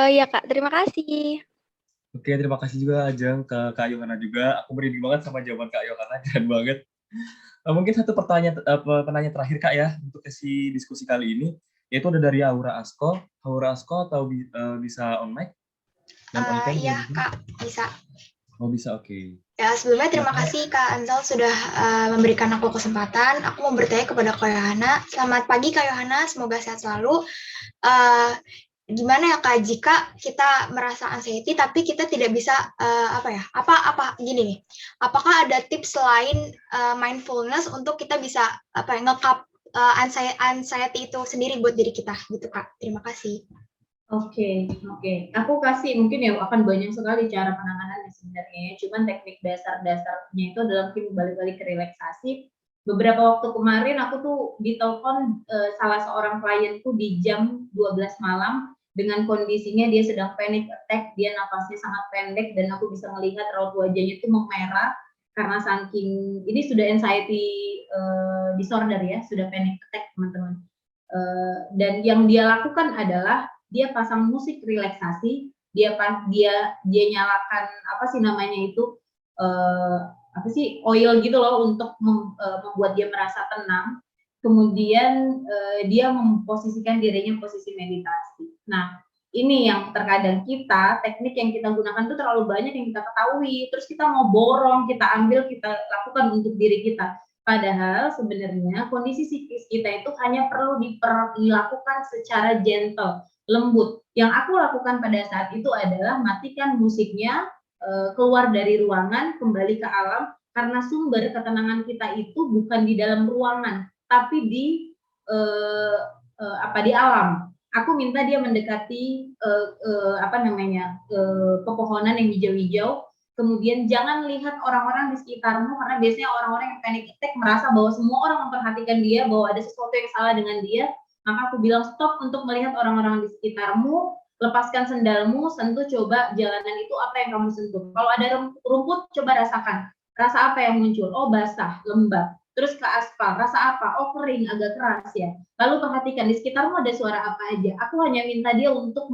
Ya Kak, terima kasih. Oke, terima kasih juga Ajeng ke Kak Yohana juga. Aku merinding banget sama jawaban Kak Yohana, keren banget. Mungkin satu penanya terakhir Kak ya untuk sesi diskusi kali ini, yaitu ada dari Aura Asko. Aura Asko atau bisa on mic dan on cam? Iya Kak, bisa. Oh bisa, oke. Ya, sebelumnya terima kasih Kak Ansal sudah memberikan aku kesempatan. Aku mau bertanya kepada Kak Yohana. Selamat pagi Kak Yohana, semoga sehat selalu. Gimana ya Kak jika kita merasa anxiety tapi kita tidak bisa gini nih. Apakah ada tips selain mindfulness untuk kita bisa nge-cap anxiety itu sendiri buat diri kita gitu Kak. Terima kasih. Oke. Aku kasih mungkin ya akan banyak sekali cara penanganannya sebenarnya. Cuman teknik dasar-dasarnya itu adalah mungkin balik-balik ke relaksasi. Beberapa waktu kemarin aku tuh ditelepon salah seorang klienku di jam 12 malam dengan kondisinya dia sedang panic attack, dia napasnya sangat pendek dan aku bisa melihat raut wajahnya itu memerah karena saking ini sudah anxiety disorder ya, sudah panic attack teman-teman. Dan yang dia lakukan adalah dia pasang musik relaksasi, dia nyalakan oil gitu loh untuk membuat dia merasa tenang. Kemudian dia memposisikan dirinya posisi meditasi. Nah, ini yang terkadang teknik yang kita gunakan itu terlalu banyak yang kita ketahui, terus kita mau borong, kita ambil, kita lakukan untuk diri kita. Padahal sebenarnya kondisi psikis kita itu hanya perlu dilakukan secara gentle, lembut. Yang aku lakukan pada saat itu adalah matikan musiknya, keluar dari ruangan, kembali ke alam, karena sumber ketenangan kita itu bukan di dalam ruangan, tapi di alam. Aku minta dia mendekati pepohonan yang hijau-hijau. Kemudian jangan lihat orang-orang di sekitarmu, karena biasanya orang-orang yang panic attack merasa bahwa semua orang memperhatikan dia, bahwa ada sesuatu yang salah dengan dia. Maka aku bilang stop untuk melihat orang-orang di sekitarmu, lepaskan sendalmu, sentuh, coba jalanan itu apa yang kamu sentuh. Kalau ada rumput, coba rasakan. Rasa apa yang muncul? Oh, basah, lembab. Terus ke aspal, rasa apa? Oh, kering, agak keras ya. Lalu perhatikan di sekitarmu ada suara apa aja. Aku hanya minta dia untuk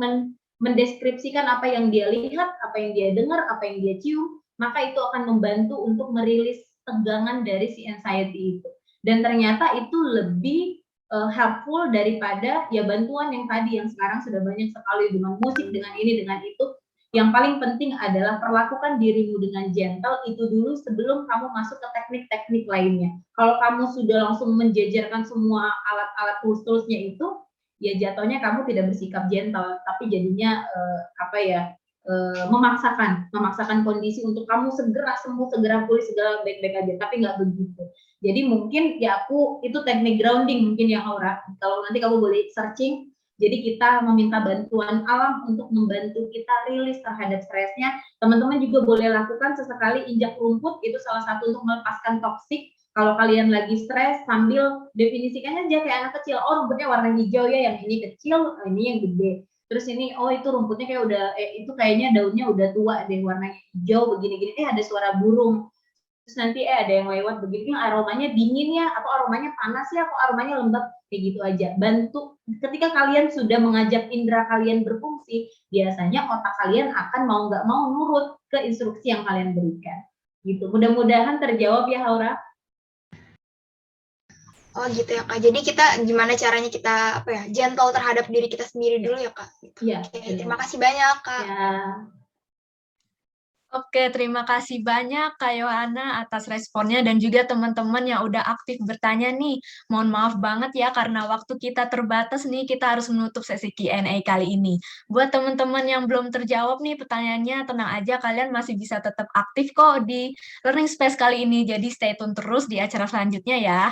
mendeskripsikan apa yang dia lihat, apa yang dia dengar, apa yang dia cium, maka itu akan membantu untuk merilis tegangan dari si anxiety itu. Dan ternyata itu lebih helpful daripada ya bantuan yang tadi yang sekarang sudah banyak sekali dengan musik, dengan ini, dengan itu. Yang paling penting adalah perlakukan dirimu dengan gentle itu dulu sebelum kamu masuk ke teknik-teknik lainnya. Kalau kamu sudah langsung menjejerkan semua alat-alat tools-toolsnya itu, ya jatuhnya kamu tidak bersikap gentle, tapi jadinya memaksakan kondisi untuk kamu segera sembuh, segera pulih, segera baik-baik aja, tapi nggak begitu. Jadi mungkin ya itu teknik grounding mungkin ya Aura. Kalau nanti kamu boleh searching. Jadi kita meminta bantuan alam untuk membantu kita rilis terhadap stresnya. Teman-teman juga boleh lakukan sesekali injak rumput, itu salah satu untuk melepaskan toksik. Kalau kalian lagi stres, sambil definisikan aja kayak anak kecil. Oh, rumputnya warna hijau ya, yang ini kecil, ini yang gede. Terus ini, oh itu rumputnya kayak itu kayaknya daunnya udah tua deh, warnanya hijau begini-gini. Ada suara burung. Terus nanti ada yang lewat begini, aromanya dingin ya, atau aromanya panas ya, atau aromanya lembab, kayak gitu aja. Bantu, ketika kalian sudah mengajak indera kalian berfungsi, biasanya otak kalian akan mau nggak mau nurut ke instruksi yang kalian berikan. Gitu. Mudah-mudahan terjawab ya, Aura. Oh gitu ya Kak. Jadi kita gimana caranya kita gentle terhadap diri kita sendiri dulu ya Kak. Iya. Oke, terima kasih banyak Kak. Ya. Oke, terima kasih banyak Kak Yohana atas responnya dan juga teman-teman yang udah aktif bertanya nih. Mohon maaf banget ya karena waktu kita terbatas nih, kita harus menutup sesi Q&A kali ini. Buat teman-teman yang belum terjawab nih pertanyaannya, tenang aja kalian masih bisa tetap aktif kok di Learning Space kali ini. Jadi stay tune terus di acara selanjutnya ya.